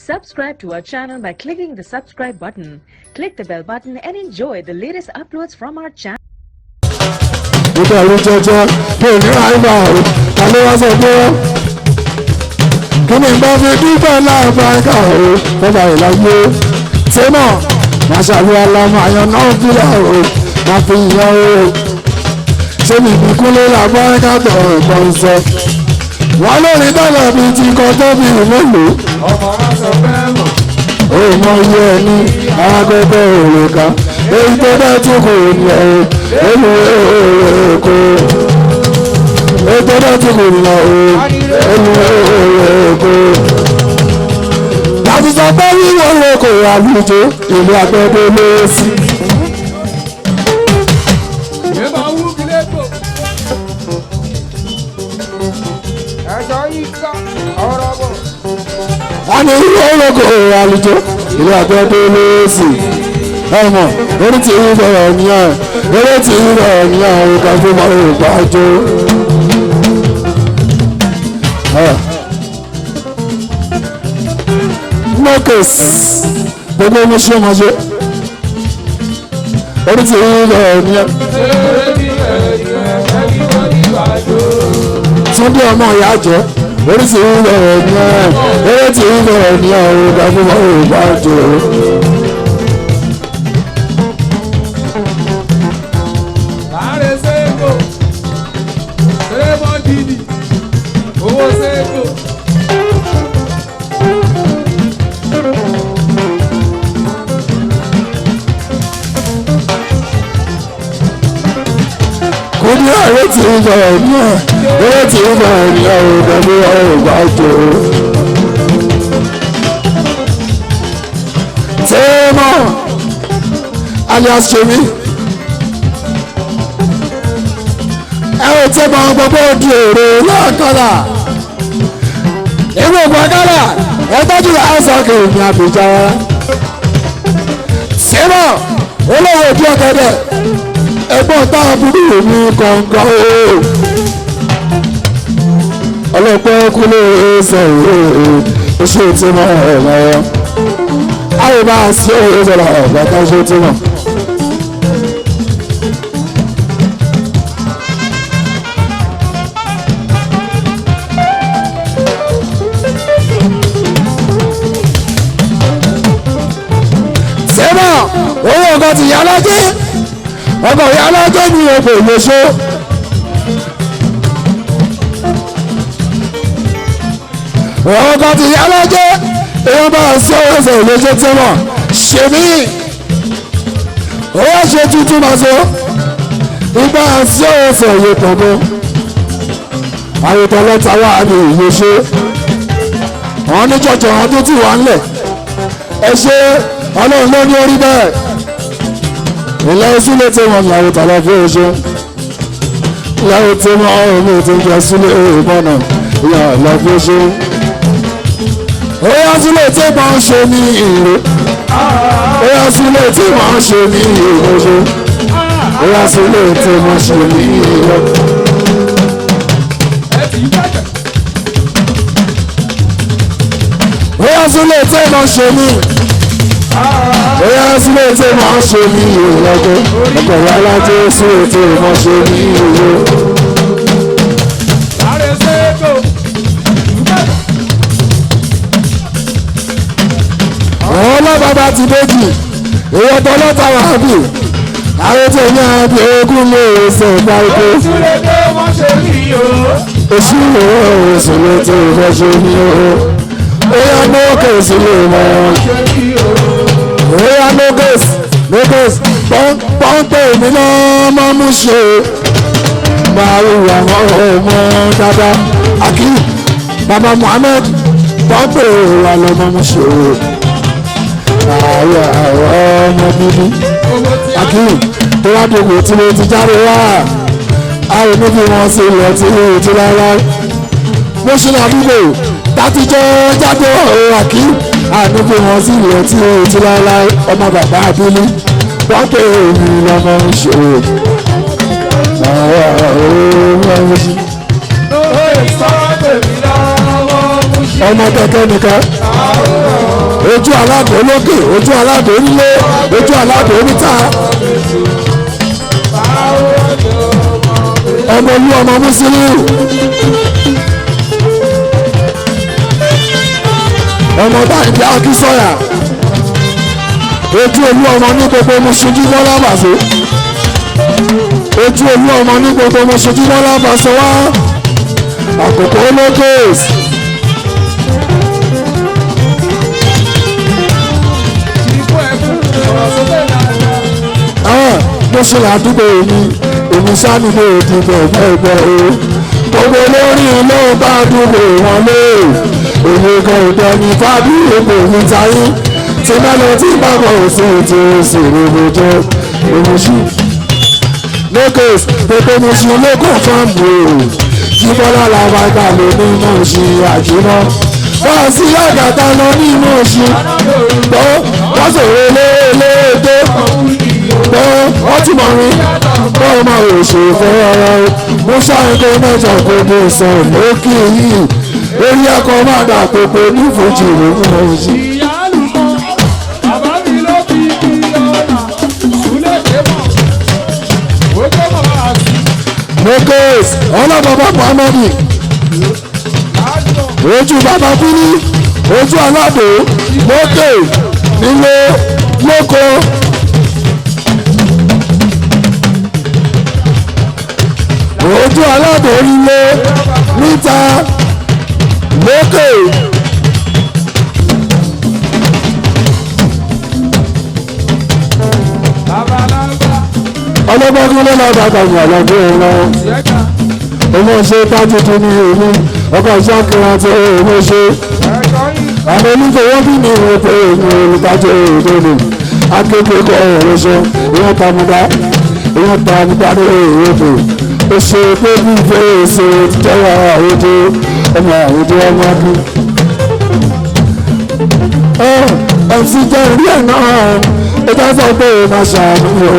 Subscribe to our channel by clicking the subscribe button. Click the bell button and enjoy the latest uploads from our channel. Nítorí jọjọ kí ní àìbá o ta ló wá sọ pé kí ni bá fi dúpẹ́ láàbáńkà o fọba ìlàyé tẹ́mọ̀ máa ṣàlùwà lámà àyàn náà fúlà o máa fi yan o ṣé mi bí kúnlé láàbáńkà tọ̀ ọ̀pọ̀ ń sọ wọ́n lórí dọ́là bíi ti kọ́ tó bí mélòó. ọmọ wa sọ fẹ́ mọ̀. ó mọ iye ẹni agbẹ́gbẹ́ òrùka èyí tó dá tó kò ní ẹ̀rọ èlò èkó èyí tó dá tó kò ní ẹ̀rọ èlò èkó. láti sọ pé wíwọ́ lóko àlùjọ ìlú agbẹ́gbẹ́ lóòsì. ìyẹn máa wú mi lẹ́kọ̀ọ́. ẹ̀ṣọ́ yìí ká ọ̀rọ̀ bọ̀. wọ́n ní wíwọ́ lóko àlùjọ ìlú agbẹ́gbẹ́ lóòsì. ọmọ orí tí ń bọ̀rọ̀ ní à eré tí ń bọ̀rọ̀ ní àwọn kan tó máa ń bá jó. mọ́kès gbogbo ọmọ ṣé ọmọ ṣe orí tí ń bọ̀rọ̀ ní à. túndé ọmọ ìyá jẹ́ orí tí ń bọ̀rọ̀ ní à eré tí ń bọ̀rọ̀ ní àwọn kan tó máa ń bá jó. owó sẹ́kù. kò ní ààrẹ tí ń bọ̀rọ̀ ní ẹ̀ eré tí ń bọ̀rọ̀ ní ẹ̀ ò dẹ̀bí ọ̀rọ̀ ìgbà jò. tẹ́ẹ̀mọ̀ alias ṣèmí ẹ ò tẹ́ bá gbogbo òdi èrò lọ́kọ̀ọ́lá ìwé ìgbàgálà ẹ tọ́jú àìsàkè ní àbújá símọ̀ olówó ojú ọ̀kẹ́dẹ̀ ẹgbọ́n táwọn burú mi kọ̀ọ̀kan o ọlọ́pẹ́ kúlé ẹsẹ̀ oṣù tí mo rẹ̀ lọ́wọ́ ayé bá a sí òwe sọ̀rọ̀ ọ̀gá tó ṣe tí mo. owó ọkọ̀ ti yá lọ́jẹ́ ọkọ̀ yá lọ́jẹ́ ní ọkọ̀ ìlẹ́ṣọ́ ọkọ̀ ti yá lọ́jẹ́ èèyàn bá sí ọwọ́ ẹsẹ̀ ìlẹ́ṣọ́ tí wọ́n ṣe mí owó ṣe tuntun máa sọ ìgbà sí ọwọ́ ẹsẹ̀ ìyẹ pọ̀gbọ́ àyètọ̀ lọ́ta wà ní ìlẹ́ṣọ́ wọn ní jọjọ wọn tó ti wà ńlẹ̀ ẹ ṣe ọlọ́run ló ní orí bẹ́ẹ̀ ilé sílé tí wọ́n yàwó tàbí fún oṣù ìyàwó tí wọ́n ọ̀rọ̀ mi ti ń jẹ sílé ìbọnà ìyàwó lọ́fún oṣù óyá sílé tí wọ́n ń ṣe ní ìró óyá sílé tí wọ́n ń ṣe ní ìró oṣù óyá sílé tí wọ́n ń ṣe ní ìró. óyá sílé tí wọ́n ń ṣe ní bóyá sílé tí wọ́n ṣe ní ìrọ̀lọ́gbọ́ ọkọ̀ wa láti sílé tí wọ́n ṣe ní ìrọ̀. àwọn ọlọ́bàbà ti méjì èèyàn tó lọ́ta wà bí àwọn tó ní àbí ogún lè ṣe ìparíko. oṣù sílé tí wọ́n ṣe ní ìrọ̀. bóyá lókè sílé wọn. Oya logos pọ́ńpẹ́ mi náà máa mú ṣe máa wù àwọn ọmọ dáadáa Akeem baba Muhammed pọ́ńpẹ́ wà lọ́ máa mú ṣe àwọn ọmọ bíbí Akeem tó wá dògbò tí mo ti jáde wá àwọn oníbi wọn sì lọ tí mo ti rárá mo ṣe làdúgbò tátijọ́ jáde Akeem àdúgbò wọn sì lọ tí ó ti láéláé ọmọ bàbá abúlé wọ́n pè mí lọ́mọ ìṣòro ọmọ kẹ̀kẹ́ nìkan ojú aládùn olókè ojú aládùn onílé ojú aládùn oníta ọmọ olú ọmọ mùsùlùmí ọmọ báyìí akínsọ́yà ojú olú ọmọ ní gbogbo mùsùlùmí mọ́lá bàṣẹ ojú olú ọmọ ní gbogbo mùsùlùmí mọ́lá bàṣẹ wá àkókò olókè. mo ṣe àdúgbò èmi sánú lè dìbò bẹ́ẹ̀ o gbogbo lórí ló bá dúró wọn lé èmi kan ìdẹ ní fábí èkó mi táyé tí mẹ́lẹ̀ tí bàbá òsì tí ó sì rí lójó èmi ṣì lókès pépé mo ṣe lókàn fáàmù o kí bọ́lá làwọn àgbà lè ní mo ṣe àjùmọ̀ wọ́n sì àgàtà lọ ní mo ṣe tó wọ́n sọ̀rọ̀ léèdè tó wọ́n ti mọ̀ rí bọ́ ọmọ òṣèfẹ́ ọ̀rọ̀ mo ṣàǹkó mẹ́jọ gbogbo sọ lókè yìí orí ẹ̀kọ́ má dà pépé nífojì lóhùn ọ̀hún. Mokes ọlọ́bàbà Muhammadu ojú bàbá kúrú ojú aládò lókè nílé lóko. Ojú aládò nílé níta lókè. Ọlọ́gbọ́n ló lọ́ọ́ bàtà ní ọ̀lọ́gbọ́n wọn. Ọmọ ṣe tájú tó ní èmi ọkọ̀ ìṣàkíyàn àti èmi ṣe. Àwọn onífowó bí mi rò pé èmi olùtajú èdè mi. Akéde kọ ọ̀rọ̀ ṣe ìwọ̀n tàmúdá ìwọ̀n tàmúdá ní èdè. Ó ṣe pé bí fèrèsé tẹ́wọ̀ àwòdó ọmọ àwòdó ọmọ bí. Ẹ̀sìn jẹ́ ìrí ẹ̀ náà ẹja sọ pé má ṣàmúlò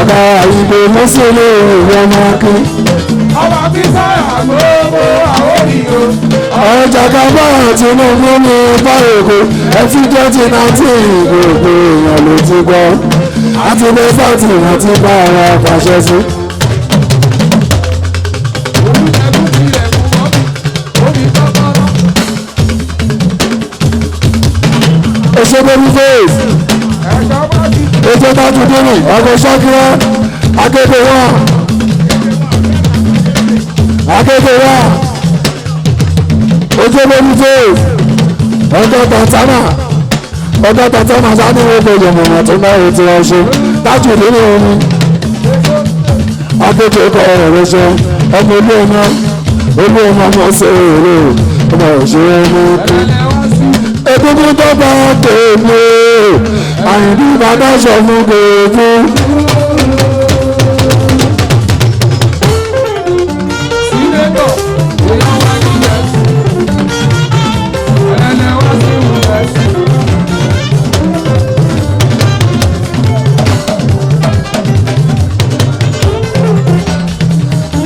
ẹ̀ka àyíké mọ́sílẹ̀ ìwọ̀n máa kí. Ọba bí sáyà gbogbo àwọn òyìnbó. Ọjà kábà Tinubu ní báyòkó ẹtí 2019 gbogbo èèyàn ló ti gbọ́. Àti ilé sáùtì wọn ti bá ara pàṣẹ sí. Olùjẹ́kùn tilẹ̀ fún mọ́bì, omi kọ́kọ́rọ́. Òṣèlú face. Ẹ̀ṣọ́ bá ti Ètò tájú dínì ọkọ̀ ṣọ́kírá akéde wá. Akéde wá. Òṣèlú face. Ọjọ́ tàtàmà sáni wọ́pọ̀ ìjọmọ̀mọ̀ tó náà ti wọ́n ṣe tájú dínì omi. Akéde kọ ọ̀rọ̀ ṣe ọmọ ilé ọmọ ọmọ ṣe èrè ọmọ òṣèré ọmọ ikú. Egungun tó bá tèmi àyìnbí bàbá sọ fún gbogbo. sínétọ̀ èèyàn wá ní ẹ̀sìn. Ẹlẹ́lẹ́ wá sí ìwọ̀n ẹ̀sìn.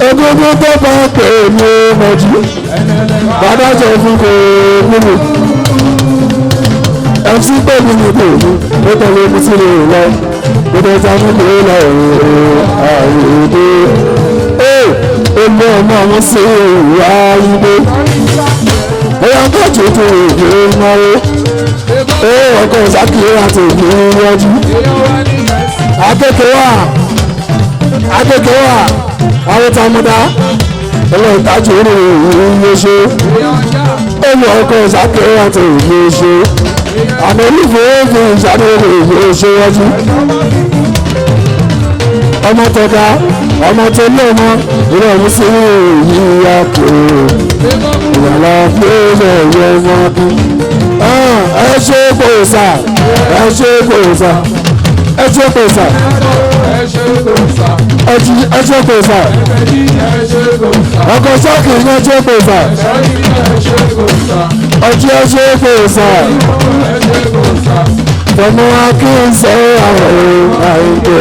Egungun tó bá tèmi mọ̀jú bàbá sọ fún gbogbo. MC pẹ̀lú ní ìbò ó tẹ̀lé mi sílẹ̀ lọ ó tẹ̀ sánú kò lọ àìyédè ọmọ ọmọ sí ìwà ìbò bóyá ń kọ́ tuntun èdè náwó ọkọ̀ ìsákìlẹ̀ àti èdè wájú akẹ́kọ̀ọ́ wà àwọn tàmúdá ọlọ́ọ̀tájú orí ìwé ṣe ọmọ ọkọ̀ ìsákìlẹ̀ àti èdè ṣe àmọ́ olùfowópamọ́ ìṣàdéhùn ìwé ṣe wájú ọmọ tọ́ka ọmọ tó ní ọmọ ìlú ọ̀hún sí ìyá kò ìyàlá fúlẹ̀ ẹ̀yẹ ọmọ bí. ẹ ṣe kòsà ẹ ṣe kòsà ẹ ṣe kòsà ẹ ṣe kòsà ọkọ̀ sọ́ọ̀kì ní ẹ ṣe kòsà ọtí ẹ ṣe kòsà tọmọ akínsẹ́ àwọn àìkè.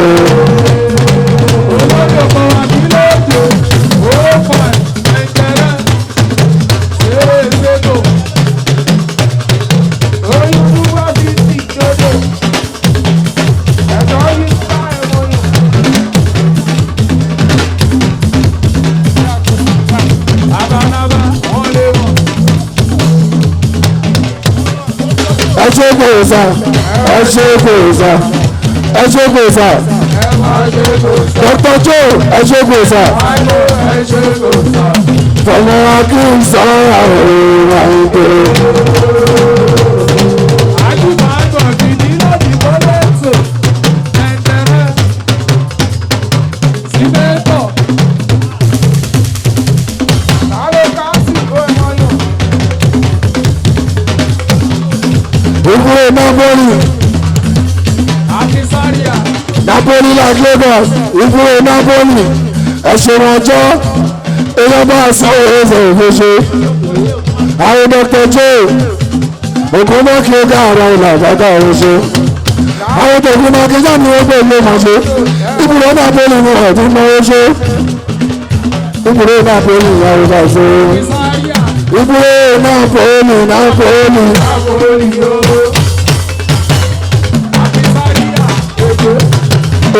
Oyún gbòòsà ẹ ṣe gbòòsà ẹ ṣe gbòòsà Dr. Joe ẹ ṣe gbòòsà fọmọ akin sọ̀rọ̀ àwọn àìgbè. Ìbúrò Napoli like Lagos ìbúrò Napoli ẹ̀ṣẹ̀ ọjọ́ èèyàn bá sáwọ́ ẹ̀ṣẹ̀ òfóṣe àwọn Dr. Joe ògúnmọ́kì ọgá ara ìlà àbáká òfóṣe àwọn tògúnmọ́kì jáde ọgbẹ́ ìlú mọ̀ṣẹ́ ìbúrò Napoli ní ọ̀dún náwó ṣe ìbúrò Napoli ìyàwó bá ṣe ìbúrò Napoli.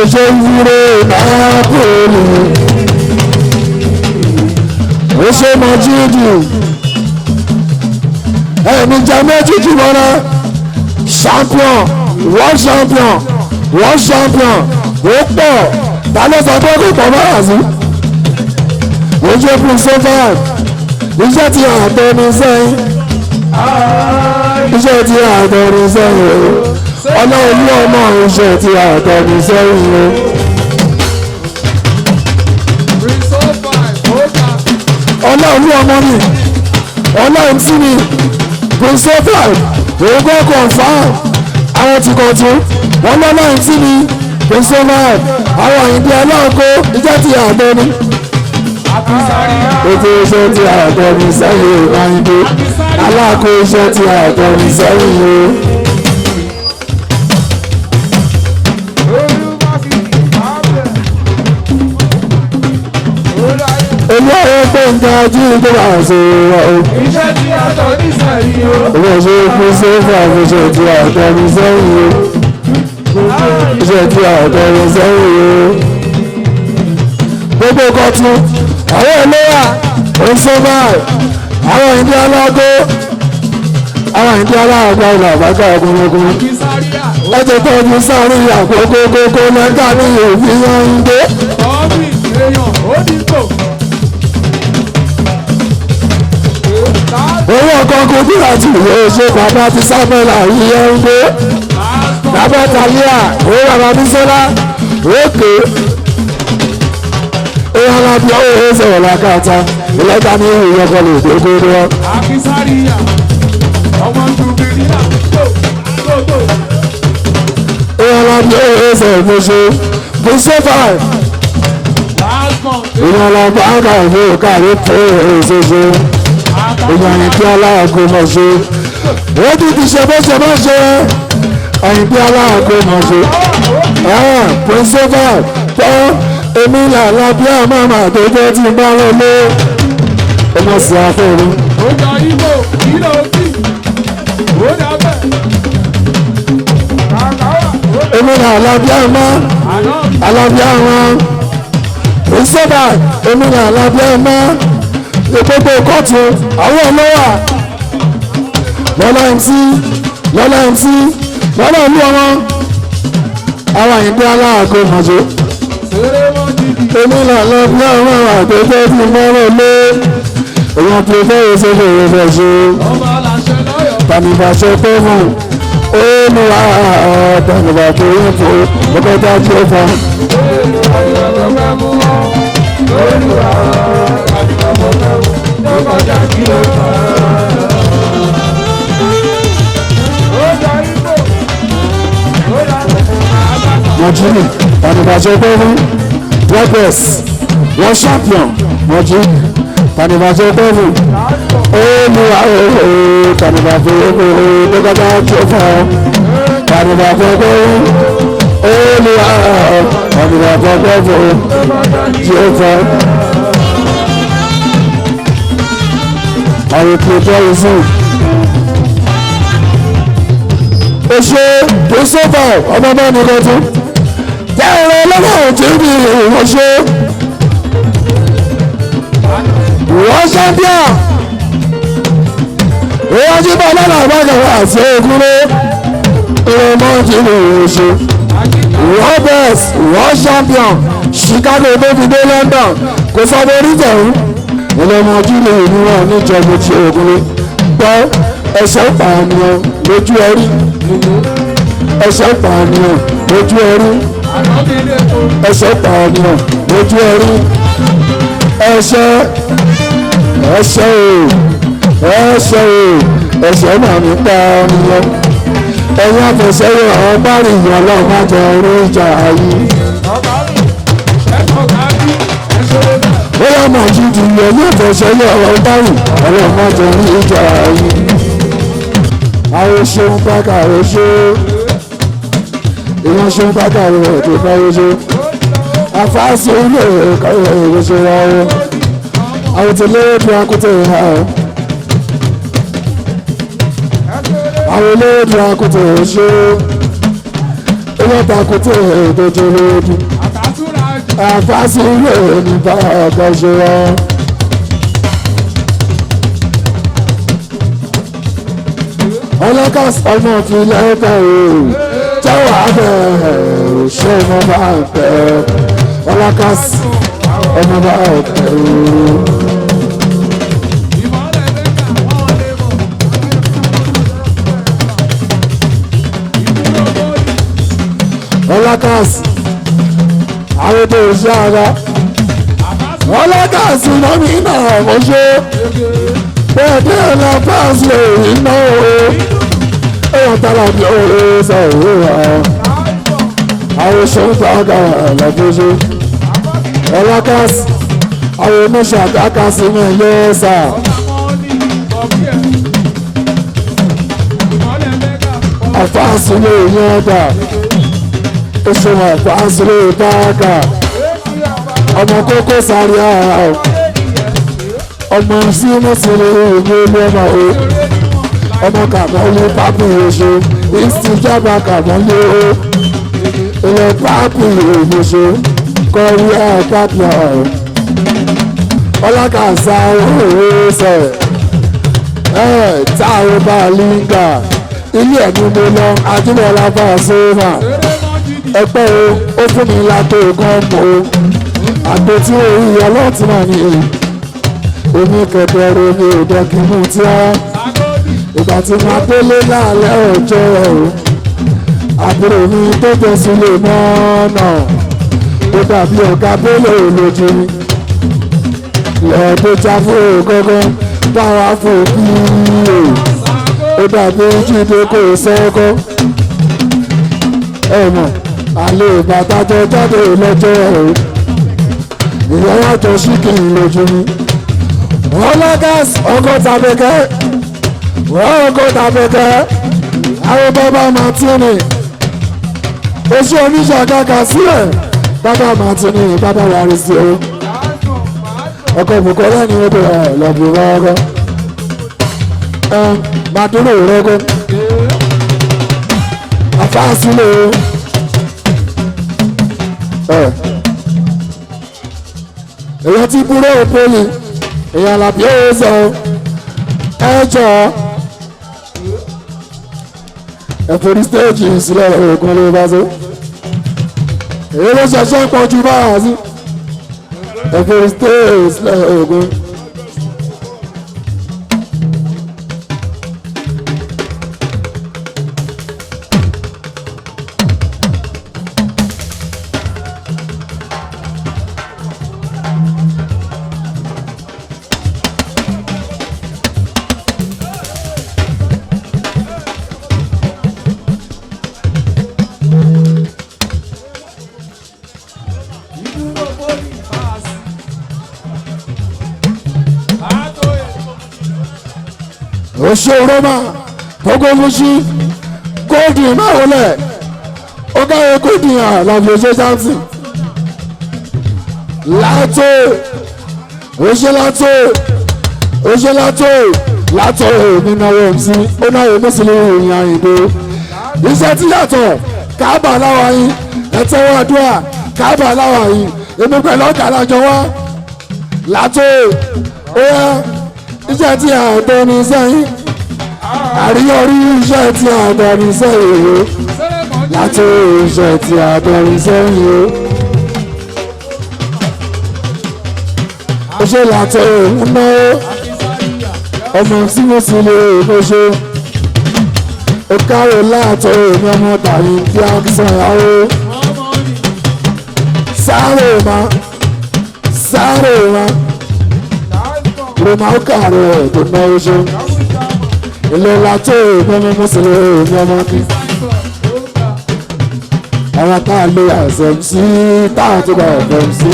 Oṣù ìwúre Napoli oṣù mọ̀jídì ẹni jẹ́ méjì jù lọ́nà champion world champion ó pọ̀ tálẹ́ sọ pé kò pọ̀ báyà sí ojú ẹkùn sọ́fàn iṣẹ́ ti àtọ́ ní sẹ́yìn ọlọ́run ọmọ iṣẹ́ ti àtọ́ ní sẹ́yìn o. ọlọ́run ọmọ mi ọlọ́run tí mi principal ògùn confam àwọn ti kọ̀ tún wọn lọ́lọ́run tí mi principal àwọn ìdí ọlọ́ọ̀kọ́ iṣẹ́ ti àtọ́ ní. ètò iṣẹ́ ti àtọ́ ní sẹ́yìn o máa ń dé aláàkó iṣẹ́ ti àtọ́ ní sẹ́yìn o. olóòwò pé nǹkan ojú tó wà ṣe wà ó. iṣẹ́ tí a tọ́ ní sẹ́yìn o. olóòwò fún sẹ́fà iṣẹ́ tí a tọ́ ní sẹ́yìn o. iṣẹ́ tí a tọ́ ní sẹ́yìn o. gbogbo kọtù àwọn olóyà òṣèlú àwọn ìdí alágó àwọn ìdí aláàgbà ìlà àbájá ọkùnrin ẹjẹ tó ní sáré àkókò kókó lẹ́gà ní òfìyàn ń gbé. owó ọkọ̀ kojú àti ìwé ṣe bàbá ti sábẹ́là yíyẹ ń gbé. bàbá tàlíà owó bàbá bísọ́lá òkè. èèyàn lábí ọwọ́ ẹ̀ sọ̀rọ̀ lákàtà ìlẹ́gbà ní ìyọkọ̀ lè gbogbo wọn. àkísàríyà ọmọ tuntun ní àkókò. èèyàn lábí ọwọ́ ẹ̀ sọ̀rọ̀ ìfọṣọ bísọ́fà. èèyàn lábí àgbà ìwé káàrí tó ìṣoṣo. èèyàn ìpín aláàgó mọ̀ ṣe. ó ti ṣe bó ṣe máa ṣe àyìnbí aláàgó mọ̀ ṣe. bísọ́fà tọ́ èmi làlá bí àmàmà tó jẹ́ tí bá lọ lé ọmọ sí afẹ́rẹ́. ó jà ibo ìlò òkì ó dàbẹ̀. èmi làlá bí àmà alábí àmà ìṣẹ́bà èmi làlá bí àmà ìpépé kọ́ọ̀tù àwọn ọlọ́wà lọ́lá ẹ̀ǹtí lọ́lá ìlú ọmọ àwọn àyìnbí aláàgó mọ̀jọ́. èmi làlọ́ bí àwọn àgbẹ̀fẹ́ tí mọ́rọ̀ lé èèyàn tó fẹ́ ìṣẹ́fẹ́ ìrẹ́fẹ́ ṣe tàbíbàṣẹ pé mú olùwà tàbíbà tó yẹ fún ọgọ́ta tí ó fa. Mọ̀jìnì tàbíbàṣẹ pé mú progress wọ́n champion mọ̀jìnì tàbíbàṣẹ pé mú olùwà tàbíbàṣẹ pé mú ọgọ́ta tí ó fa. tàbíbàṣẹ pé mú olùwà tàbíbàṣẹ pé mú tí ó fa. àwọn ìpínlẹ̀ ìsìn ó ṣe tó sọ́fà ọmọ bá nìkan tún jẹ́ ẹ̀rọ ọlọ́wọ́ tí ń bí ìwọ̀n ṣe wọ́n ṣàbíà ìwọ́n jí bá lọ́nà àbájọba àti ògúnrẹ́ ìrọ̀mọ́jì lè ṣe Roberts world champion Chicago tóbi dé London kò sọ bó rí tẹ̀hún ìrọ̀mọ́jì lè níwọ̀n níjọba ti ògùnlé gbọ́ ẹ̀ṣẹ̀ ìpànìyàn lójú ẹrí ẹ̀ṣẹ̀ ìpànìyàn lójú ẹrí ẹ̀ṣẹ̀ ìpànìyàn lójú ẹrí ẹ̀ṣẹ̀ ẹ̀ṣẹ̀ o ẹ̀ṣẹ̀ máa ń pa ọ̀nìyàn ẹ̀yin àfẹsẹ̀yẹ àwọn bárì ìyá ọlọ́run má jẹ orí ìjà ayé. bóyá màá jí di ẹ̀yin àfẹsẹ̀yẹ àwọn bárì ọlọ́run má jẹ orí ìjà ayé. àwọn ṣeun bákà rẹ̀ ṣe ìwọ̀n ṣeun bákà rẹ̀ tó fáyé ṣe àfáàsì ilé ẹ̀kọ́ rẹ̀ ṣe wáyé àwọn tí lé bí akútẹ̀ ìhà ẹ̀. àwọn olóòdù akutẹ ṣe ìwọ́ta akutẹ ìdójú lóòdù àfáàsì ilé nípa ọ̀gá ṣe wọ́n. ọlọ́kàs ọmọ ìfilẹ̀ ẹ̀ka jẹ́wọ́ abẹ́ ṣé ọmọ bá bẹ̀ ọlọ́kàs ọmọ bá bẹ̀ ọlọ́kàsì àwọn tó ṣe ara ọlọ́kàsì lọ́mí náà mo ṣe bẹ́ẹ̀ bí ẹ̀nà fáàsì èyí náà o èèyàn tààrà bí òwe sọ̀rọ̀ àwọn ṣòǹtà ọ̀gá ẹ̀lọ́dún ṣe ọlọ́kàsì àwọn oníṣẹ́ àdákàsì ní ẹ̀yẹ sà. àfáàsì lè yan ọ̀dà ìṣòwò àfáàsílẹ̀ ìbáàkà ọmọ kókó sáré ara o ọmọ sí mọ́sílẹ̀ ìwé lọ́mọ o ọmọ kàmọ́lé pápí oṣù ìsìnjábà kàmọ́lé o ilẹ̀ pápí oṣù kọrí àpapọ̀ ọlọ́kàṣà òwe sẹ̀ táwọn bá língà ilé ẹ̀mí mo lọ adúmọ̀lá bá a sófà ẹgbẹ́ o ó fún mi látò gan mọ́ o àgbo tí ó rí ọlọ́ọ̀tún náà ní omi kẹ̀kẹ́ rẹ̀ mi ò dẹ́kin mú tí wá ìgbà tí máa délé láàlẹ́ ọjọ́ o àbúrò mi tó tẹ̀sùn lè mọ́ ọ̀nà ó dàbí ọ̀gá bélé lójú lẹ́ẹ̀dẹ́ jáfó gángan báwa fò kí ó dàbí jíde kò sẹ́kọ́ ẹ̀mọ̀ àlè bàtà tó jáde lọ́jọ́ ẹ̀rọ ìyẹn wá jọ ṣíkì lójú ni ọlọ́gàs ọgọ́ta bẹ́kẹ́ ọgọ́ta bẹ́kẹ́ àwọn bàbá Martini oṣù oníṣàkàkà sílẹ̀ bàbá Martini bàbá wàrí sí o ọkọ̀ Bùkọ́lá ni ó bẹ̀rẹ̀ lọ́bù rọ́gọ́ màdúró rọ́gọ́ àfáàsílẹ̀ èyàn ti búrò poli èyàn làbí ó sọ ẹjọ́ ẹ̀fọ́rí stéèjì ìsìlẹ̀ ògùn ló bá so èyí ló ṣẹ̀ṣẹ̀ pọ̀ jù báyà sí ẹ̀fọ́rí stéèjì ìsìlẹ̀ ògùn. Oṣù Roma gbogbo Muṣi góòdì máwọlẹ̀ ọgá egóòdì hàn làbíyèsè Samson látò oṣù látò nínú MC onáwó mùsùlùmí ìrìn àyìnbó iṣẹ́ tí yàtọ̀ káàbà láwa yín ẹ̀tẹ́wọ́ àdúrà káàbà láwa yín èmi pẹ̀lú ọ̀gá alájọ wá látò ó yá iṣẹ́ tí àtọ́ ní sẹ́yìn àríyọrí iṣẹ́ tí a bẹ̀rù sẹ́yìn o láti iṣẹ́ tí a bẹ̀rù sẹ́yìn o. ó ṣe láti òun náà ọmọ tí mo sì lè mo ṣe ó kárò láti òun ọmọ tàbí kí á sàn yàwó sáré ma sáré ma ló máa ń kàrò ẹ̀ tó náwó ṣe ilé láti òun ọmọ sì lè òun ọmọ kí àwọn tá a lè àṣẹm sí táwọn tó bá ẹ̀fẹ̀m sí.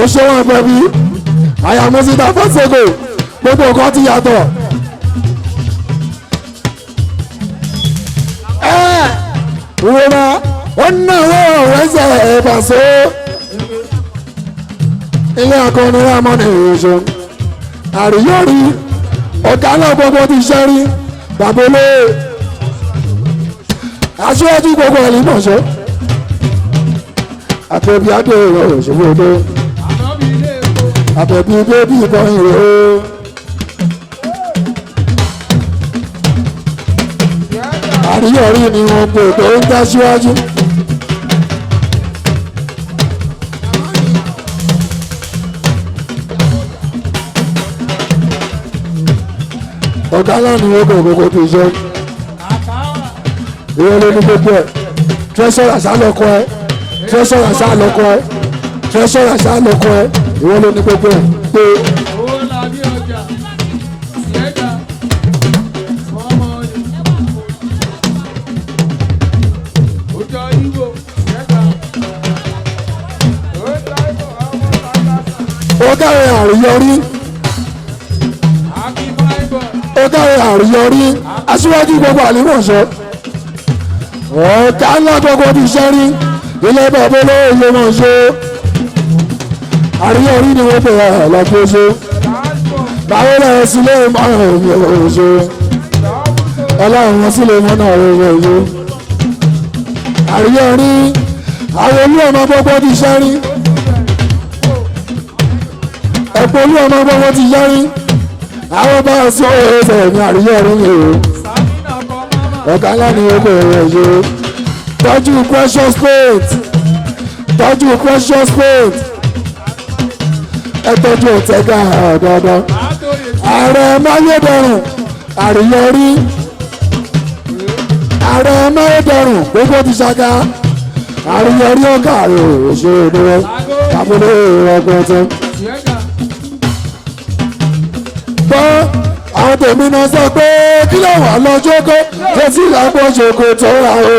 ó ṣe wọn bẹbí àyàmọ́síta fọ́sẹ̀gò gbogbo nǹkan ti yàtọ̀. ìrora ó ná owó rẹ́sẹ̀ ẹ̀bàṣọ́ ilé akọni ramoni ìrìnàjò àríyọrí ọ̀gá náà gbogbo ti ṣẹ́ rí bàbólé aṣíwájú gbogbo ẹ̀límọ̀ṣọ́ àtẹ̀bí adé ìrọ̀ òṣèlú odó àtẹ̀bí bébí ìbọn ìrò àríyọrí ni wọn pè tó ń dá síwájú. ọ̀gá náà ni wọ́n kọ̀ gbogbo tó ṣe ìwé ló ní gbogbo ẹ̀ tẹ́sọ̀rọ̀ àṣà lọ́kọ ẹ̀ tẹ́sọ̀rọ̀ àṣà lọ́kọ ẹ̀ tẹ́sọ̀rọ̀ àṣà lọ́kọ ẹ̀ ìwé ló ní gbogbo ẹ̀ pé. ó káre àríyọrí ó káre àríyọrí aṣíwájú gbogbo àlímọ̀ṣọ́ ọ̀ọ́ká ńlá gbogbo ti ṣẹ́ rí ilé bàbá olóòye mọ̀ ṣe àríyọrí ni wọ́n bẹ̀rẹ̀ lọ́pọ̀ ṣe báwo lẹ́yìn sílé márùn ún ṣe ọlọ́run wọn sílé mọ́nà ọ̀rọ̀ ṣe àríyọrí àwọn olú ọmọ gbogbo ti ṣẹ́ rí ẹ̀pọ̀ olú ọmọ gbogbo ti ṣẹ́ rí àwọn bá sọ ẹsẹ̀ ní àríyọrí ni o ọ̀gá ńlá ni wọ́n bẹ̀rẹ̀ ṣe tọ́jú precious paint tọ́jú precious paint ẹ tọ́jú ọ̀tẹ́gà dáadáa ààrẹ máyédẹrùn àríyọrí ààrẹ máyédẹrùn gbogbo ti ṣáká àríyọrí ọ̀gá rẹ̀ òṣèré rẹ̀ kábọ̀lẹ̀ ọgbọ̀ntàn. gbọ́ àwọn tèmi náà sọ pé kí ló wà lọ́jọ́ kó tẹ́sí ìlàpọ̀ ṣòkò tó ra o.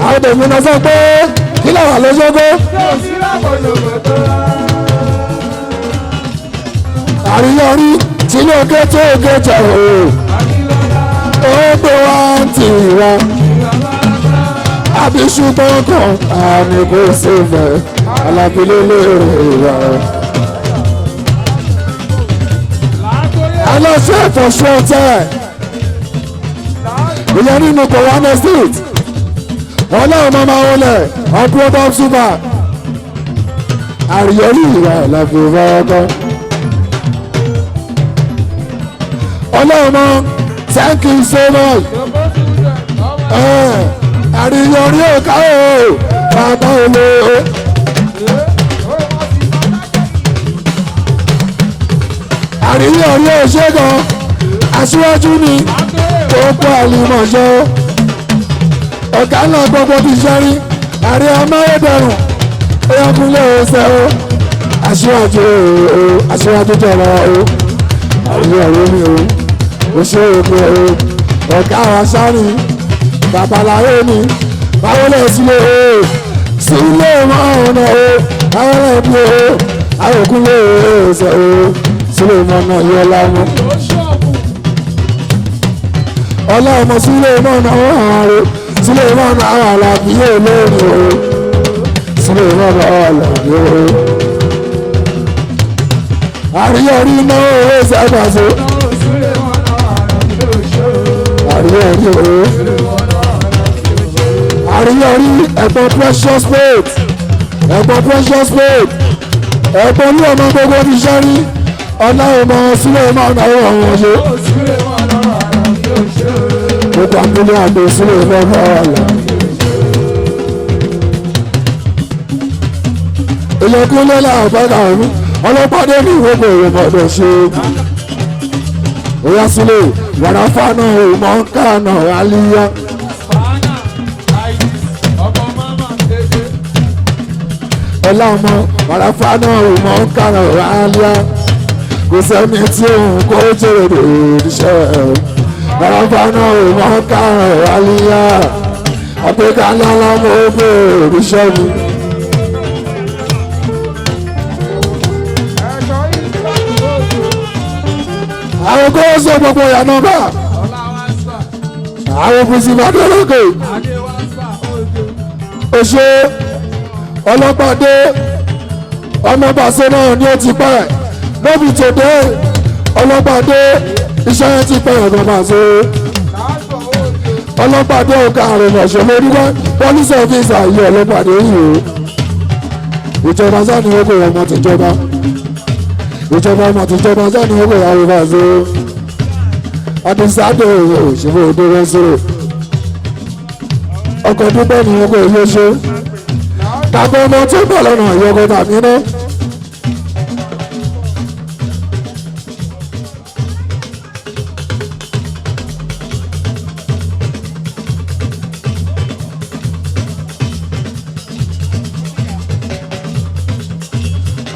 àwọn tèmi náà sọ pé kí ló wà lọ́jọ́ kó. àríyọrí tí ló ké tó ké jẹ o ó gbé wá tì wá àbí ṣùgbọ́n kan àmì kò sí fẹ́ alábílẹ̀ lérè wá. aláṣẹ ìfọ̀ṣọ́ tẹ̀ ìyẹn nínú Kowane Street ọlọ́run máa wọlé ọ̀pọ̀lọpọ̀ ṣùgbọ́n àríyọrí ìwà ìlàfẹ́ ìfọwọ́kọ́. ọlọ́run thank you so much. àríyọrí òkà o bàbá olè o. àríyọrí òṣègùn aṣíwájú ni gbogbo àlùmọ̀ṣọ́ ọ̀gá náà gbogbo ti ṣẹ́rí àrí amáyédẹrùn ẹ̀yọkùnlé ọ̀sẹ̀ o aṣíwájú o aṣíwájú jọ̀rọ̀ o àríyọrí mi o òṣèré o ọ̀gá wa sáré babaláwo ni báwo lè sílé o sílé mọ́ ọ̀nà o báwo lè bí o Ayọ̀kúnlé ẹsẹ̀ o Sulemana Yọlámú. Ọlọ́mọ Sulemana Ààrẹ Sulemana Àlàbí olórí o Sulemana Àlàbí o. Àríyọ̀rí náà ẹsẹ̀ àgbàso. Àríyọ̀rí o. Àríyọ̀rí ẹ̀gbọ́n Precious Faith ẹ̀gbọ́n Precious Faith ẹ̀gbọ́n ní ọmọ gbogbo ti sẹ́rí ọ̀nà ọmọ Sulemana àwọn ọ̀ṣẹ́ gbogbo àgbélé àgbè Sulemana àlà. Ìyẹ̀kúnlé làbẹ́dà ọ̀run ọlọ́pàdé ní ìwọ́pọ̀ ìrọ̀mọ̀dọ̀ ṣe òyà sílẹ̀ wàràfà náà ìmọ̀ kánà àlíyá. Ọlọ́mọ wàràfà náà ìmọ̀ kánà àlíyá kò sẹ́ni tí òun kó jèrè ìdíṣẹ́ wàràfà náà ìmọ̀ kánà àlíyá àpékalẹ́ ọlọ́mọ ògbé ìdíṣẹ́ mi. Àwọn kó sọ gbogbo ìyànà bá àwọn òfìsì bàdé lókè òṣè ọlọ́pàdé ọmọbàṣẹ náà ni ó ti pẹ́ lóbi tòde ọlọ́pàdé iṣẹ́ yẹn ti pẹ́ ọmọbàṣẹ ọlọ́pàdé ọ̀gá àrùn ọ̀ṣẹ́ lórí wá police officer yìí ọlọ́pàdé yìí o ìjọba sáà ni ó kò ọmọ tìjọba ìjọba ọmọ tìjọba sáà ni ó kò yàrá ìbáṣẹ adisade òṣèlú òdòdó sọ̀rọ̀ ọkọ̀ dúpẹ́ ni wọ́n kò yé ṣe tàbí ọmọ tó bọ̀ lọ́nà ìyọkọ̀ tàbí iná.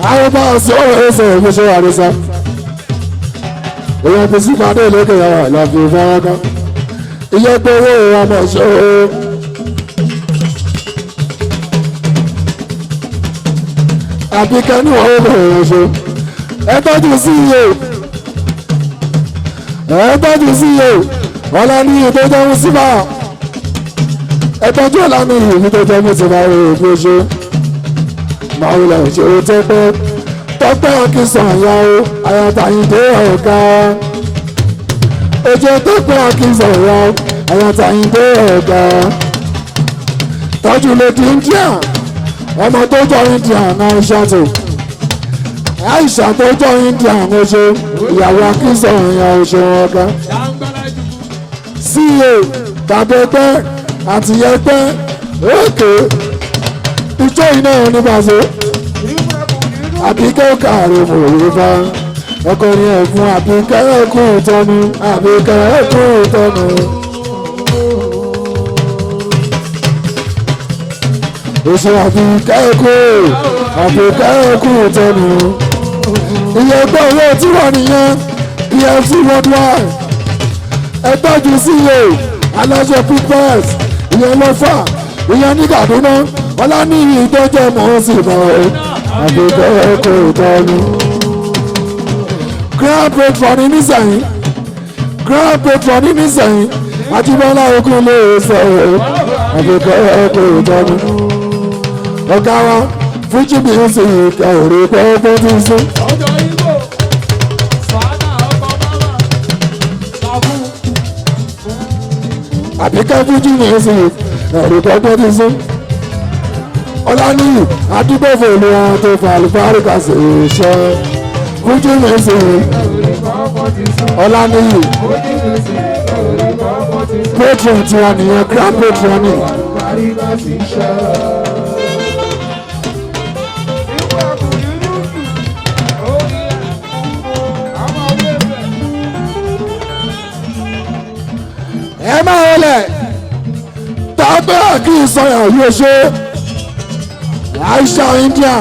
àwọn bá a sọ ọ̀rọ̀ ẹ̀sẹ̀ ìfẹsẹ̀ àdìsá èèyàn kò sí ìpàdé ìlókè yàrá ìlàfi ìfowópamọ́ iye pé owó ọmọ ìṣòro àbí kẹ́ni wọ́n ó bẹ̀rẹ̀ ṣe ẹ tọ́jú sí iye ọ̀la ní ìyè tó jẹ́ mùsíbà ẹ tọ́jú ọ̀la ní ìyè tó jẹ́ mùsíbà òfin ṣe máa ń lọ ìṣòro tọ́pẹ́ akínsàn àyà o àyàtàyìndé ọ̀gá ojú tọ́pẹ́ akínsàn àyà o àyàtàyìndé ọ̀gá tọ́jú lady India ọmọ tó jọ India náà ṣàtò Aisha tó jọ India náà ṣe ìyàwó akínsàn àyà oṣù ọ̀gá CEO tàbẹ́pẹ́ àtìyẹ́pẹ́ òkè ìjọ iná oníbàṣẹ àbíkẹ́ kàrí mòrò bá ọkọ̀ ní ẹ̀fún àbíkẹ́ ẹ̀kú ìtọ́nu àbíkẹ́ ẹ̀kú ìtọ́nu. Oṣù àbíkẹ́ ẹ̀kú ìtọ́nu. Iye ẹgbẹ́ owó tí wọ́n nìyẹn PFC worldwide. Ẹ tọ́jú CEO aláṣẹ pípẹ́s ìyẹn lọ́fà ìyẹn ní Kaduna ọlá ní ìtọ́jọ́ mọ́ sí náà àbíkẹ́ ẹ̀kọ́ ìtọ́nu. Grand patron nísẹ̀yìn Àjíbọ́lá okun lè sọ àbíkẹ́ ẹ̀kọ́ ìtọ́nu. Ọ̀gá wa Fuji music ẹ̀rí pẹ́ẹ́pẹ́ tí ń sún. Àbíkẹ́ Fuji music ẹ̀rí pẹ́ẹ́pẹ́ tí ń sún. Ọláníyì adúgbòfò ni wọn tó fa àlùfáàríkà sí iṣẹ́ Fuji music Ọláníyì patron tiwa nìyẹn grand patron ni. Ẹ máa wọlé tàbí àkí ìsọyà yóò ṣe. Aisha India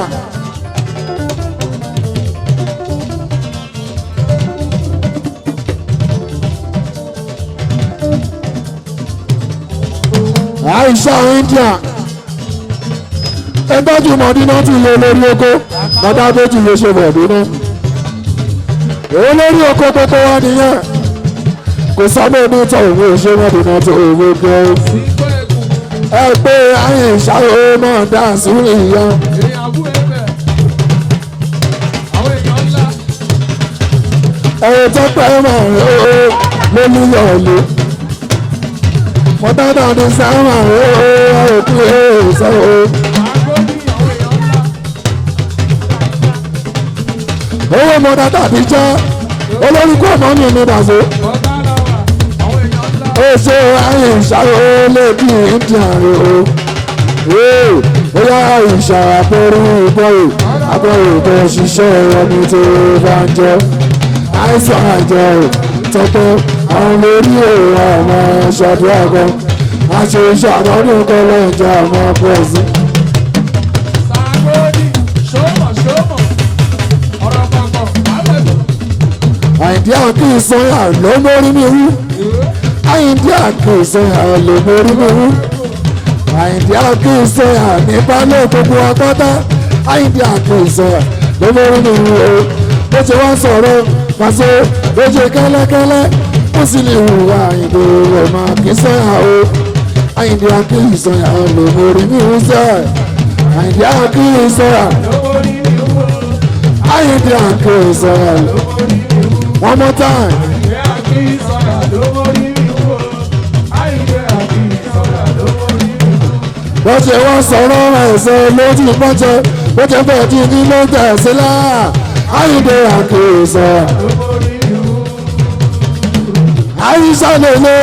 ẹgbẹ́jú mọ̀dínà ti lè lórí oko mọ́tà méjì ló ṣe bọ̀ bínú. èyí lórí oko gbogbo wa nìyẹn kò sọ́mọ́ ní tọ̀ òun ò ṣe wọ́n dènà tó òwe gan. ẹ pé ayé ìṣàwọ̀ náà dá sílẹ̀ ìyá. ẹ̀rọ tó pẹ́ mọ̀ ló ní yọ̀ọ̀lù. mọ́tà náà ní sáwọn òkú sọ́wọ́. owó mọ́tà tàbí jẹ́ olórí kó mọ́ mi ní bàzó. ó ṣe ayé ìṣàwọ̀ lẹ́bí india rẹ̀ o. ó yá ìṣàpẹ̀rù ìbọ̀wò àbọ̀wò tó ṣiṣẹ́ ẹni tó bá ń jẹ́. àìsàn àjọ tọ́pẹ́ àwọn lórí èrò ọmọ ṣàdúrà kan àṣẹ ìṣàmọ́dún kọ́lọ́ ìjà ọmọ pẹ̀sì. àyìndí àkí ìsọyà ló mórí mi wú. àyìndí àkí ìsọyà ló mórí mi wú. àyìndí àkí ìsọyà nípa ló gbogbo akọ́tà. àyìndí àkí ìsọyà ló mórí mi wú o. bó ṣe wá sọ̀rọ̀ pàṣẹ bó ṣe kẹ́lẹ́kẹ́lẹ́ ó sì lè hùwà àyìndí ọmọ àkí ìsọyà o. àyìndí àkí ìsọyà ló mórí mi wú sẹ́. àyìndí àkí ìsọyà àyìndí àkí ìsọyà ló. One more time. Bó ṣe wọ́n sọ̀rọ̀ ẹ̀sẹ̀ lójú pọ́ńtẹ́ bó ṣe fẹ́ di ní ló tẹ̀sí lá. Àyìndé àkèsà. Àyíṣà lèlè.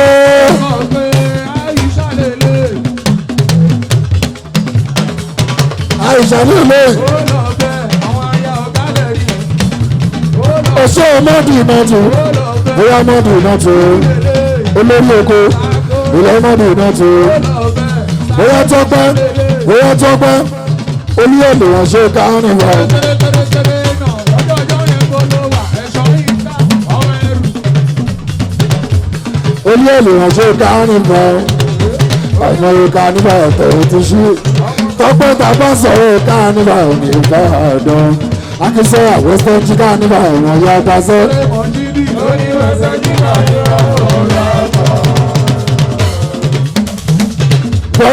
Àyíṣà lèlè. Oṣó mọ́dì mọ́tò bóyá mọ́dì mọ́tò olórí oko ilẹ̀ mọ́dì mọ́tò bóyá tọ́pẹ́ olú èlò wọn ṣe káwọn wà. olú èlò wọn ṣe káwọn wà ọmọ ìka nígbà ọ̀tọ̀ ti ṣí tọ́pẹ́ tàbá sọ̀rọ̀ káwọn wà ní Ìbàdàn. Akínsọ́yà western chica nígbà ẹ̀wọ̀n ya gbàṣẹ́. Bọ́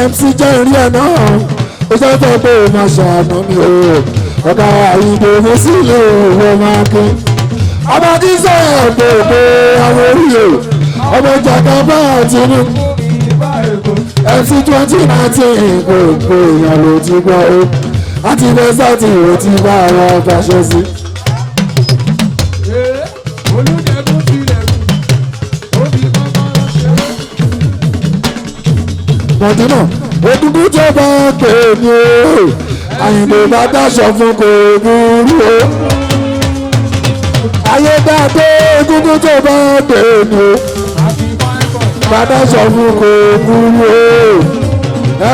MC jẹ́ ìrí ẹ̀ náà, ó jẹ́ tó pé o máa ṣàánú mi o. Ọ̀gá àyìnbó mi sì lè wọ máa kí. Ọmọ Akínsọ́yà gbogbo àwọn orí o. Ọmọ ìjàkà bá àtinú. MC 2019 gbogbo èèyàn ló ti gbọ́ o. Àti mẹ́sàtì ìwé tí bá ara fàṣẹ sí. Olùdẹ́kùn tilẹ̀kùn, ó fi kọ́kọ́rọ́ ṣeré. Mọ̀dínà, òdúdú tó bá pè ní o, Àyìndé bá dáṣọ fún kò burú o. Ayé dáadé òdúdú tó bá pè ní o, bá dáṣọ fún kò burú o.